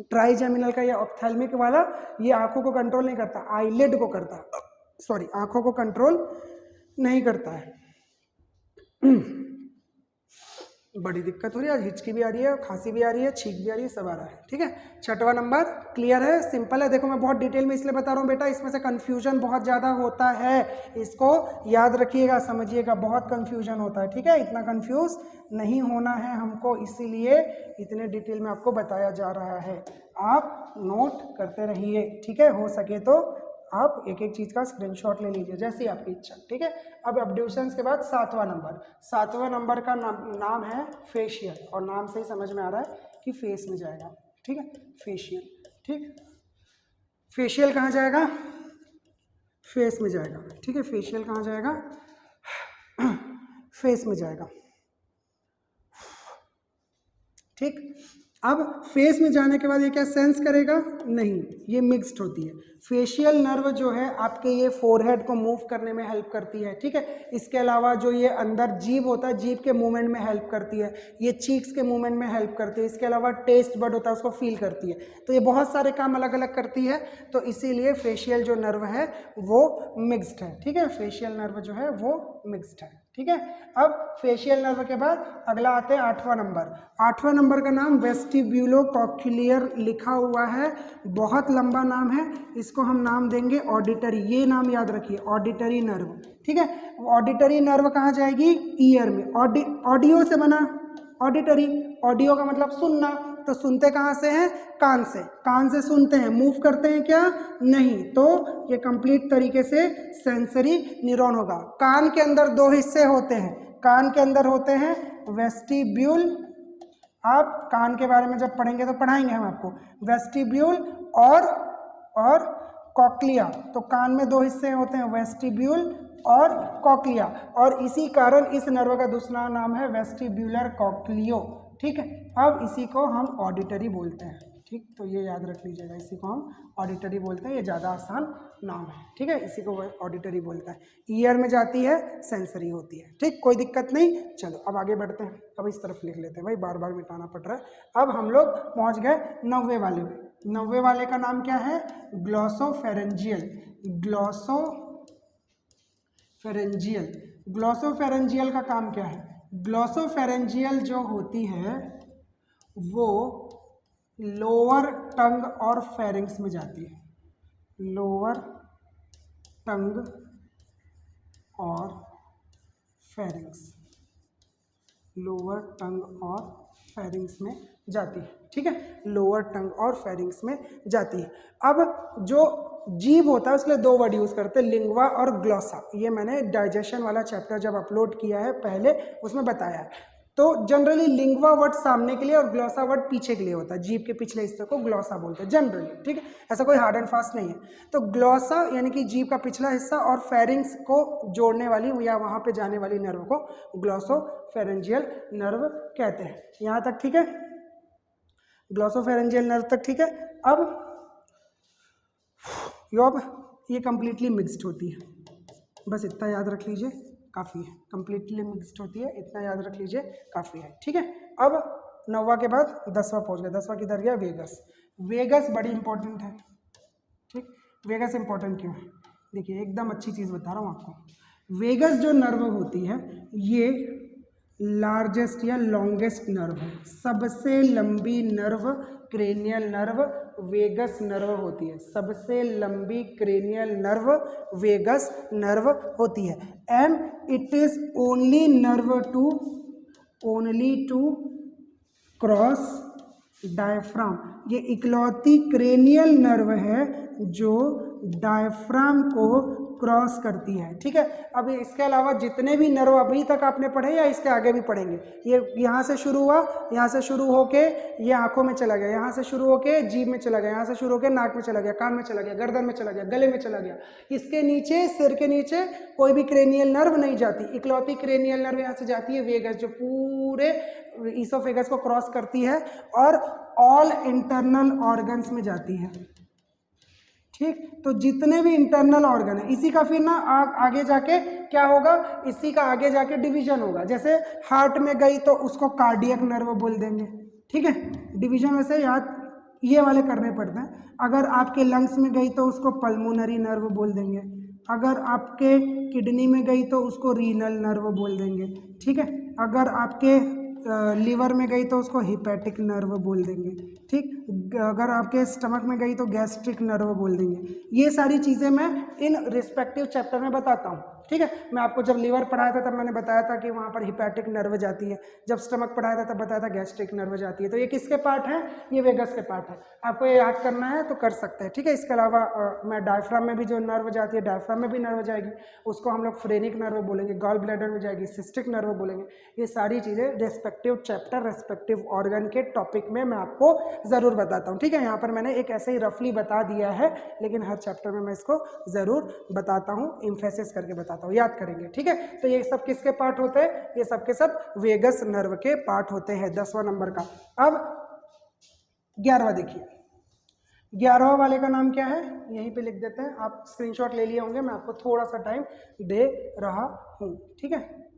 ट्राइजेमिनल का ये ऑप्थेल्मिक वाला, ये आंखों को कंट्रोल नहीं करता, आईलिड को करता है, सॉरी आंखों को कंट्रोल नहीं करता है। बड़ी दिक्कत हो रही है आज, हिचकी भी आ रही है, खांसी भी आ रही है, छींक भी आ रही है, सब आ रहा है। ठीक है, 6वां नंबर क्लियर है, सिंपल है। देखो मैं बहुत डिटेल में इसलिए बता रहा हूँ बेटा, इसमें से कंफ्यूजन बहुत ज़्यादा होता है, इसको याद रखिएगा, समझिएगा, बहुत कंफ्यूजन होता है। ठीक है, इतना कंफ्यूज नहीं होना है हमको, इसीलिए इतने डिटेल में आपको बताया जा रहा है। आप नोट करते रहिए। ठीक है, हो सके तो आप एक एक चीज़ का स्क्रीनशॉट ले लीजिए, जैसी आपकी इच्छा। ठीक है, अब एब्ड्यूसेंस के बाद 7वां नंबर, 7वां नंबर का नाम है फेशियल, और नाम से ही समझ में आ रहा है कि फेस में जाएगा। ठीक है, फेशियल। ठीक, फेशियल कहाँ जाएगा? फेस में जाएगा। ठीक है, फेशियल कहाँ जाएगा? फेस में जाएगा। ठीक, अब फेस में जाने के बाद ये क्या सेंस करेगा? नहीं, ये मिक्स्ड होती है। फेशियल नर्व जो है आपके ये फोरहेड को मूव करने में हेल्प करती है। ठीक है, इसके अलावा जो ये अंदर जीभ होता है, जीभ के मूवमेंट में हेल्प करती है, ये चीक्स के मूवमेंट में हेल्प करती है, इसके अलावा टेस्ट बड होता है उसको फील करती है। तो ये बहुत सारे काम अलग अलग करती है, तो इसीलिए फेशियल जो नर्व है वो मिक्स्ड है। ठीक है, फेशियल नर्व जो है वो मिक्स्ड है। ठीक है, अब फेशियल नर्व के बाद अगला आते हैं 8वां नंबर। 8वां नंबर का नाम वेस्टिब्यूलोकॉक्लियर लिखा हुआ है, बहुत लंबा नाम है, इसको हम नाम देंगे ऑडिटरी। ये नाम याद रखिए, ऑडिटरी नर्व। ठीक है, ऑडिटरी नर्व कहाँ जाएगी? ईयर में। ऑडियो से बना ऑडिटरी, ऑडियो का मतलब सुनना, तो सुनते कहाँ से हैं? कान से। कान से सुनते हैं, मूव करते हैं क्या? नहीं, तो ये कंप्लीट तरीके से सेंसरी न्यूरॉन होगा। कान के अंदर 2 हिस्से होते हैं, कान के अंदर होते हैं वेस्टिब्यूल, आप कान के बारे में जब पढ़ेंगे तो पढ़ाएंगे हम आपको, वेस्टिब्यूल और कॉक्लिया, तो कान में दो हिस्से होते हैं, वेस्टिब्यूल और कॉक्लिया, और इसी कारण इस नर्व का दूसरा नाम है वेस्टिब्यूलर कॉक्लियो। ठीक है, अब इसी को हम ऑडिटरी बोलते हैं। ठीक, तो ये याद रख लीजिएगा, इसी को हम ऑडिटरी बोलते हैं, ये ज़्यादा आसान नाम है। ठीक है, इसी को ऑडिटरी बोलता है। ईयर में जाती है, सेंसरी होती है। ठीक, कोई दिक्कत नहीं। चलो अब आगे बढ़ते हैं, अब इस तरफ लिख लेते हैं भाई, बार बार मिटाना पड़ रहा है। अब हम लोग पहुँच गए 90 वाले में। 90 वाले का नाम क्या है? ग्लॉसोफेरेंजियल। ग्लॉसोफेरेंजियल, ग्लॉसोफेरेंजियल का काम क्या है? ग्लॉसोफेरेंजियल जो होती है वो लोअर टंग और फेरिंग्स में जाती है। लोअर टंग और फेरिंग्स, लोअर टंग और फेरिंग्स में जाती है। ठीक है, लोअर टंग और फेरिंग्स में जाती है। अब जो जीभ होता है उसके लिए दो वर्ड यूज करते हैं, लिंग्वा और ग्लॉसा। ये मैंने डाइजेशन वाला चैप्टर जब अपलोड किया है पहले, उसमें बताया है। तो जनरली लिंग्वा वर्ड सामने के लिए और ग्लॉसा वर्ड पीछे के लिए होता है, जीभ के पिछले हिस्से को ग्लॉसा बोलते हैं जनरली। ठीक है, ऐसा कोई हार्ड एंड फास्ट नहीं है। तो ग्लॉसा यानी कि जीभ का पिछला हिस्सा और फेरिंग्स को जोड़ने वाली या वहां पे जाने वाली नर्व को ग्लॉसोफेरेंजियल नर्व कहते हैं। यहां तक ठीक है? ग्लॉसोफेरेंजियल नर्व तक ठीक है। अब ये कंप्लीटली मिक्स्ड होती है, बस इतना याद रख लीजिए काफ़ी है। कंप्लीटली मिक्स्ड होती है, इतना याद रख लीजिए काफ़ी है। ठीक है, अब 9वां के बाद 10वां पहुंच गया। 10वां किधर गया? वेगस। वेगस बड़ी इंपॉर्टेंट है। ठीक, वेगस इंपॉर्टेंट क्यों है? देखिए एकदम अच्छी चीज़ बता रहा हूँ आपको। वेगस जो नर्व होती है ये लार्जेस्ट या लॉन्गेस्ट नर्व है, सबसे लंबी nerve cranial nerve vagus nerve होती है। सबसे लंबी क्रेनियल नर्व वेगस नर्व होती है। And it is only nerve to cross diaphragm. ये इकलौती क्रेनियल नर्व है जो डायफ्राम को क्रॉस करती है। ठीक है, अब इसके अलावा जितने भी नर्व अभी तक आपने पढ़े या इसके आगे भी पढ़ेंगे, ये यहाँ से शुरू हुआ, यहाँ से शुरू होके ये आंखों में चला गया, यहाँ से शुरू होके जीभ में चला गया, यहाँ से शुरू होके नाक में चला गया, कान में चला गया, गर्दन में चला गया, गले में चला गया। इसके नीचे, सिर के नीचे कोई भी क्रेनियल नर्व नहीं जाती। इकलौती क्रेनियल नर्व यहाँ से जाती है वेगस, जो पूरे ईसोफेगस को क्रॉस करती है और ऑल इंटरनल ऑर्गन्स में जाती है। ठीक, तो जितने भी इंटरनल ऑर्गन है, इसी का फिर ना आगे जाके क्या होगा, इसी का आगे जाके डिवीजन होगा। जैसे हार्ट में गई तो उसको कार्डियक नर्व बोल देंगे। ठीक है, डिवीजन वैसे याद ये वाले करने पड़ते हैं। अगर आपके लंग्स में गई तो उसको पल्मोनरी नर्व बोल देंगे। अगर आपके किडनी में गई तो उसको रीनल नर्व बोल देंगे। ठीक है, अगर आपके लीवर में गई तो उसको हिपैटिक नर्व बोल देंगे। ठीक, अगर आपके स्टमक में गई तो गैस्ट्रिक नर्व बोल देंगे। ये सारी चीज़ें मैं इन रिस्पेक्टिव चैप्टर में बताता हूँ। ठीक है, मैं आपको जब लीवर पढ़ाया था तब मैंने बताया था कि वहाँ पर हिपैटिक नर्व जाती है, जब स्टमक पढ़ाया था तब बताया था गैस्ट्रिक नर्व जाती है। तो ये किसके पार्ट हैं? ये वेगस के पार्ट है। आपको ये याद करना है तो कर सकते हैं। ठीक है, इसके अलावा मैं डायफ्राम में भी जो नर्व जाती है, डायफ्राम में भी नर्व जाएगी, उसको हम लोग फ्रेनिक नर्व बोलेंगे। गॉल ब्लैडर में जाएगी, सिस्टिक नर्व बोलेंगे। ये सारी चीज़ें रेस्पेक्टिव चैप्टर, रेस्पेक्टिव ऑर्गन के टॉपिक में मैं आपको ज़रूर बताता हूँ। ठीक है, यहाँ पर मैंने एक ऐसे ही रफली बता दिया है, लेकिन हर चैप्टर में मैं इसको ज़रूर बताता हूँ, इम्फेसिस करके बताता हूँ, याद करेंगे। ठीक है, तो ये सब किसके पार्ट होते हैं? ये सब के सब वेगस नर्व के पार्ट होते हैं 10वां नंबर का। अब 11वां देखिए, 11वां वाले का नाम क्या है? यहीं पे लिख देते हैं, आप स्क्रीनशॉट ले लिए होंगे, मैं आपको थोड़ा सा टाइम दे रहा हूँ। ठीक है,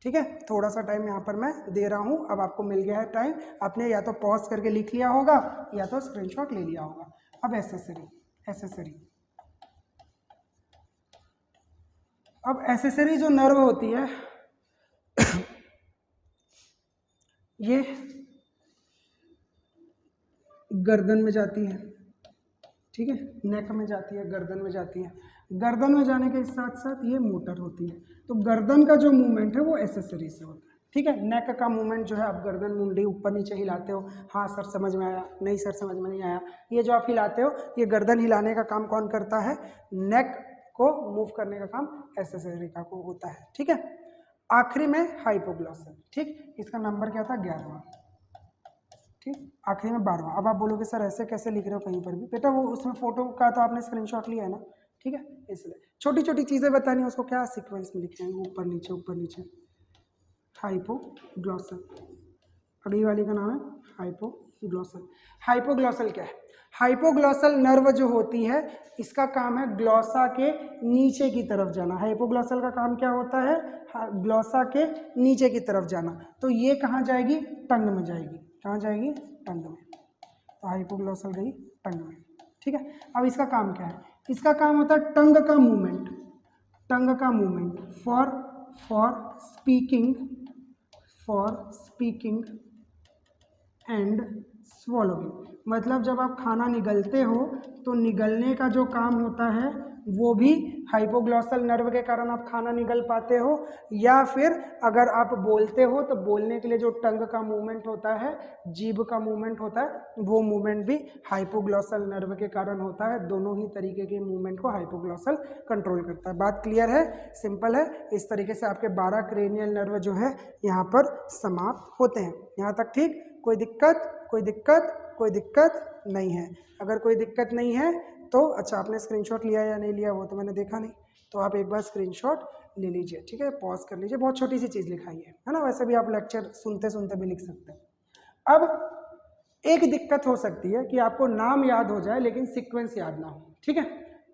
ठीक है, थोड़ा सा टाइम यहाँ पर मैं दे रहा हूँ। अब आपको मिल गया है टाइम, आपने या तो पॉज करके लिख लिया होगा या तो स्क्रीनशॉट ले लिया होगा। अब एसेसरी, अब एसेसरी जो नर्व होती है ये गर्दन में जाती है। ठीक है, नेक में जाती है, गर्दन में जाती है। गर्दन में जाने के साथ साथ ये मोटर होती है। तो गर्दन का जो मूवमेंट है वो एसेसरी से होता है। ठीक है, नेक का मूवमेंट जो है, आप गर्दन मुंडी ऊपर नीचे हिलाते हो। हाँ सर समझ में आया, नहीं सर समझ में नहीं आया। ये जो आप हिलाते हो, ये गर्दन हिलाने का काम कौन करता है? नेक को मूव करने का काम एसेसरी का को होता है। ठीक है, आखिरी में हाइपोग्लॉसल। ठीक, इसका नंबर क्या था? 11वां। ठीक, आखिरी में 12वां। अब आप बोलोगे सर ऐसे कैसे लिख रहे हो कहीं पर भी, बेटा वो उसमें फोटो का तो आपने स्क्रीनशॉट लिया है ना, ठीक है, इसलिए छोटी छोटी चीज़ें बतानी है उसको, क्या सीक्वेंस में लिखना है, ऊपर नीचे ऊपर नीचे। हाइपोग्लॉसल, अगली वाली का नाम है हाइपोग्लॉसल। हाइपोग्लॉसल क्या है? हाइपोग्लॉसल नर्व जो होती है इसका काम है ग्लॉसा के नीचे की तरफ जाना। हाइपोग्लॉसल का काम क्या होता है? ग्लॉसा के नीचे की तरफ जाना। तो ये कहाँ जाएगी? टंग में जाएगी। कहाँ जाएगी? टंग में। तो हाइपोग्लॉसल गई टंग में, ठीक है। अब इसका काम क्या है? इसका काम होता है टंग का मूवमेंट, टंग का movement for speaking and swallowing. मतलब जब आप खाना निगलते हो तो निगलने का जो काम होता है वो भी हाइपोग्लॉसल नर्व के कारण आप खाना निगल पाते हो, या फिर अगर आप बोलते हो तो बोलने के लिए जो टंग का मूवमेंट होता है, जीभ का मूवमेंट होता है, वो मूवमेंट भी हाइपोग्लॉसल नर्व के कारण होता है। दोनों ही तरीके के मूवमेंट को हाइपोग्लॉसल कंट्रोल करता है। बात क्लियर है? सिंपल है। इस तरीके से आपके 12 क्रेनियल नर्व जो है यहाँ पर समाप्त होते हैं। यहाँ तक ठीक? कोई दिक्कत? कोई दिक्कत? कोई दिक्कत नहीं है। अगर कोई दिक्कत नहीं है तो अच्छा, आपने स्क्रीनशॉट लिया या नहीं लिया वो तो मैंने देखा नहीं, तो आप एक बार स्क्रीनशॉट ले लीजिए, ठीक है, पॉज कर लीजिए। बहुत छोटी सी चीज़ लिखाई है ना, वैसे भी आप लेक्चर सुनते सुनते भी लिख सकते हैं। अब एक दिक्कत हो सकती है कि आपको नाम याद हो जाए लेकिन सीक्वेंस याद ना हो, ठीक है।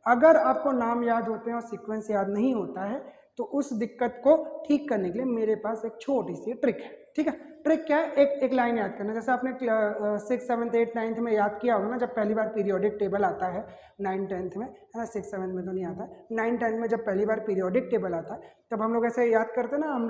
अगर आपको नाम याद होते हैं और सीक्वेंस याद नहीं होता है तो उस दिक्कत को ठीक करने के लिए मेरे पास एक छोटी सी ट्रिक है, ठीक है। ट्रिक क्या है? एक लाइन याद करना। जैसे आपने 6th 7th 8th 9th में याद किया होगा ना, जब पहली बार पीरियोडिक टेबल आता है 9th 10th में, है ना, 6th 7th में तो नहीं आता है, 9th 10th में जब पहली बार पीरियोडिक टेबल आता है तब हम लोग ऐसे याद करते ना, हम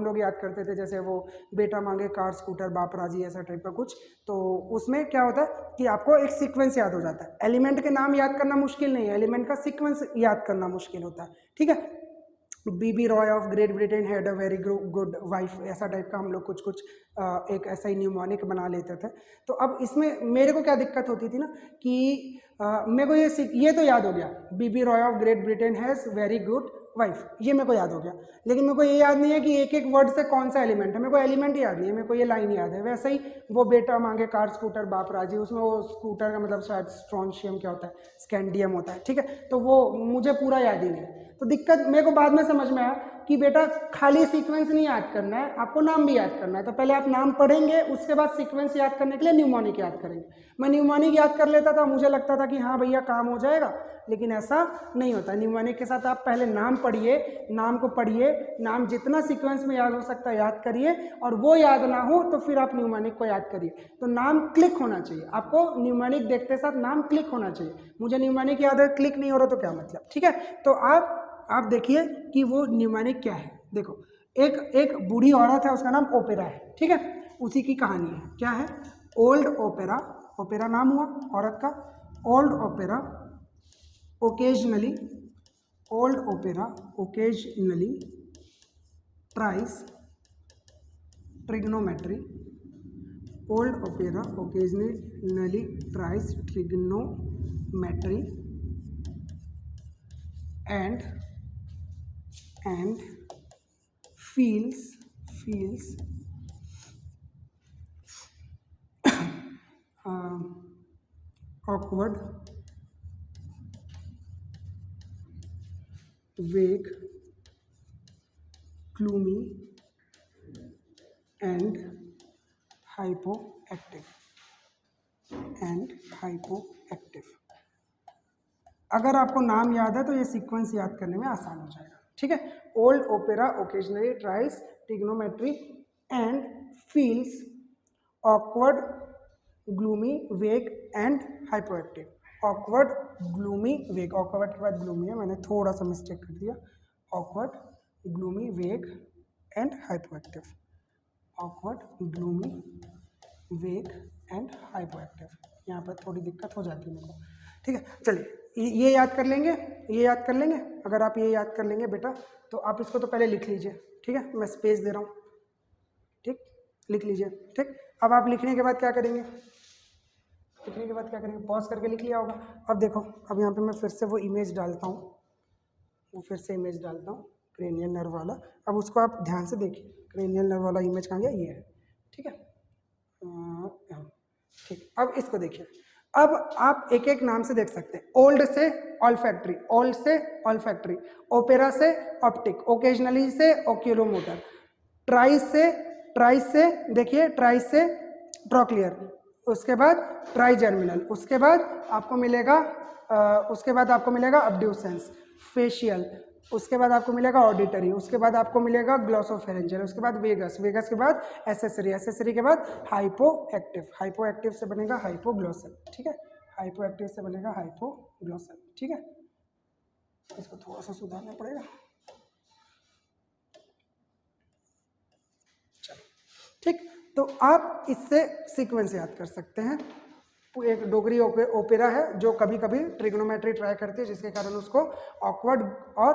लोग याद करते थे जैसे वो बेटा मांगे कार स्कूटर बाप राजी, ऐसा टाइप का कुछ। तो उसमें क्या होता है कि आपको एक सीक्वेंस याद हो जाता है। एलिमेंट के नाम याद करना मुश्किल नहीं है, एलिमेंट का सीक्वेंस याद करना मुश्किल होता है, ठीक है। BB Roy of Great Britain had a very good wife, ऐसा टाइप का हम लोग कुछ कुछ एक ऐसा ही न्यूमोनिक बना लेते थे। तो अब इसमें मेरे को क्या दिक्कत होती थी ना कि मेरे को ये तो याद हो गया, BB Roy of Great Britain has very good wife, ये मेरे को याद हो गया, लेकिन मेरे को ये याद नहीं है कि एक एक वर्ड से कौन सा एलिमेंट है। मेरे को एलिमेंट याद नहीं है, मेरे को ये लाइन याद है। वैसे ही वो बेटा मांगे कार स्कूटर बाप राजी, उसमें वो स्कूटर का मतलब शायद स्ट्रॉन्शियम क्या होता है, स्कैंडियम होता है, ठीक है। तो वो मुझे पूरा याद ही नहीं। तो दिक्कत मेरे को बाद में समझ में आया कि बेटा खाली सीक्वेंस नहीं याद करना है, आपको नाम भी याद करना है। तो पहले आप नाम पढ़ेंगे, उसके बाद सीक्वेंस याद करने के लिए न्यूमोनिक याद करेंगे। मैं न्यूमोनिक याद कर लेता था, मुझे लगता था कि हाँ भैया काम हो जाएगा, लेकिन ऐसा नहीं होता। न्यूमोनिक के साथ आप पहले नाम पढ़िए, नाम को पढ़िए, नाम जितना सीक्वेंस में याद हो सकता है याद करिए, और वो याद ना हो तो फिर आप न्यूमोनिक को याद करिए। तो नाम क्लिक होना चाहिए आपको, न्यूमोनिक देखते साथ नाम क्लिक होना चाहिए। मुझे न्यूमोनिक याद है, क्लिक नहीं हो रहा तो क्या मतलब, ठीक है। तो आप देखिए कि वो न्यूमोनिक क्या है। देखो, एक बूढ़ी औरत है, उसका नाम ओपेरा है, ठीक है, उसी की कहानी है। क्या है? ओल्ड ओपेरा, ओपेरा नाम हुआ औरत का। Old opera occasionally, old opera occasionally tries trigonometry, old opera occasionally tries trigonometry and feels awkward, vague, gloomy and hypoactive, अगर आपको नाम याद है तो ये सीक्वेंस याद करने में आसान हो जाएगा, ठीक है। Old opera occasionally tries trigonometry and feels awkward, gloomy, वेग एंड हाइपोएक्टिव। ऑकवर्ड, ग्लूमी, वेग, ऑकवर्ड के बाद ग्लूमी है, मैंने थोड़ा सा मिस्टेक कर दिया। ऑकवर्ड, ग्लूमी, वेग एंड हाइपोएक्टिव, ऑकवर्ड, ग्लूमी, वेग एंड हाइपोएक्टिव। यहाँ पर थोड़ी दिक्कत हो जाती है मेरे को, ठीक है। चलिए ये याद कर लेंगे, ये याद कर लेंगे। अगर आप ये याद कर लेंगे बेटा तो आप इसको तो पहले लिख लीजिए, ठीक है, मैं स्पेस दे रहा हूँ, ठीक, लिख लीजिए, ठीक। अब आप लिखने के बाद क्या करेंगे? लिखने के बाद क्या करेंगे? पॉज करके लिख लिया होगा। अब देखो, अब यहाँ पे मैं फिर से वो इमेज डालता हूँ, क्रेनियल नर्व वाला। अब उसको आप ध्यान से देखिए, क्रेनियल नर्व वाला इमेज कहाँ गया? ये है, ठीक है। ठीक, अब इसको देखिए, अब आप एक एक नाम से देख सकते हैं। ओल्ड से ऑल्फैक्टरी, ओल्ड से ऑल्फैक्टरी, ओपेरा से ऑप्टिक, ओकेजनली से ओक्यूलोमोटर, ट्राई से देखिए, ट्राई से ट्रॉक्लियर, उसके बाद ट्राइजर्मिनल, उसके बाद आपको मिलेगा अब्ड्यूसेंस, फेशियल, उसके बाद आपको मिलेगा ऑडिटरी, उसके बाद आपको मिलेगा ग्लॉसोफेरेंजियल, उसके बाद वेगस, वेगस के बाद एसेसरी, एसेसरी के बाद हाइपोएक्टिव, हाइपोएक्टिव से बनेगा हाइपोग्लॉसल, ठीक है, हाइपोएक्टिव से बनेगा हाइपोग्लॉसल, ठीक है। इसको थोड़ा सा सुधारना पड़ेगा। चलो ठीक, तो आप इससे सीक्वेंस याद कर सकते हैं। एक डोगरी ओपेरा है जो कभी कभी ट्रिग्नोमेट्री ट्राई करती है, जिसके कारण उसको ऑकवर्ड और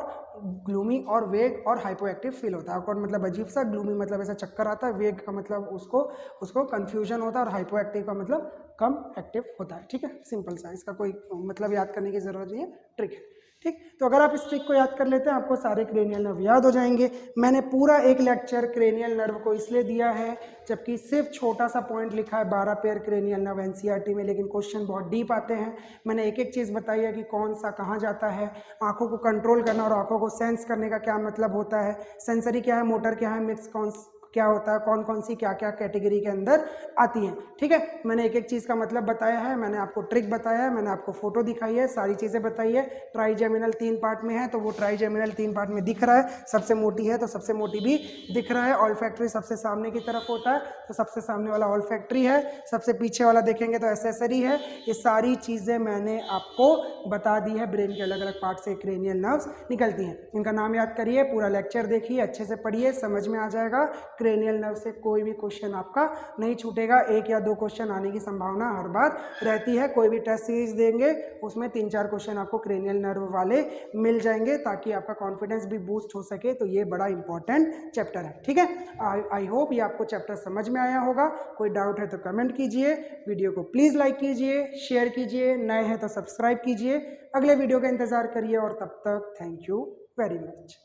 ग्लूमी और वेग और हाइपोएक्टिव फील होता है। ऑकवर्ड मतलब अजीब सा, ग्लूमी मतलब ऐसा चक्कर आता है, वेग का मतलब उसको कंफ्यूजन होता है, और हाइपोएक्टिव का मतलब कम एक्टिव होता है, ठीक है। सिंपल सा, इसका कोई मतलब याद करने की जरूरत नहीं है, ट्रिक है, ठीक। तो अगर आप इस ट्रिक को याद कर लेते हैं, आपको सारे क्रेनियल नर्व याद हो जाएंगे। मैंने पूरा एक लेक्चर क्रेनियल नर्व को इसलिए दिया है जबकि सिर्फ छोटा सा पॉइंट लिखा है 12 पेयर क्रेनियल नर्व एनसीईआरटी में, लेकिन क्वेश्चन बहुत डीप आते हैं। मैंने एक एक चीज़ बताई है कि कौन सा कहाँ जाता है, आंखों को कंट्रोल करना और आंखों को सेंस करने का क्या मतलब होता है, सेंसरी क्या है, मोटर क्या है, मिक्स कौन क्या होता है, कौन कौन सी क्या क्या कैटेगरी के अंदर आती हैं, ठीक है। मैंने एक एक चीज़ का मतलब बताया है, मैंने आपको ट्रिक बताया है, मैंने आपको फोटो दिखाई है, सारी चीज़ें बताई है। ट्राइजेमिनल 3 पार्ट में है, तो वो ट्राइजेमिनल 3 पार्ट में दिख रहा है, सबसे मोटी है तो सबसे मोटी भी दिख रहा है। ऑल्फैक्टरी सबसे सामने की तरफ होता है, तो सबसे सामने वाला ऑल्फैक्टरी है, सबसे पीछे वाला देखेंगे तो एसेसरी है। ये सारी चीज़ें मैंने आपको बता दी है, ब्रेन के अलग अलग पार्ट से क्रेनियल नर्व्स निकलती हैं। इनका नाम याद करिए, पूरा लेक्चर देखिए, अच्छे से पढ़िए, समझ में आ जाएगा। क्रेनियल नर्व से कोई भी क्वेश्चन आपका नहीं छूटेगा, 1 या 2 क्वेश्चन आने की संभावना हर बार रहती है। कोई भी टेस्ट सीरीज देंगे उसमें 3-4 क्वेश्चन आपको क्रेनियल नर्व वाले मिल जाएंगे, ताकि आपका कॉन्फिडेंस भी बूस्ट हो सके। तो ये बड़ा इंपॉर्टेंट चैप्टर है, ठीक है। आई होप ये आपको चैप्टर समझ में आया होगा। कोई डाउट है तो कमेंट कीजिए, वीडियो को प्लीज़ लाइक कीजिए, शेयर कीजिए, नए हैं तो सब्सक्राइब कीजिए। अगले वीडियो का इंतजार करिए, और तब तक थैंक यू वेरी मच।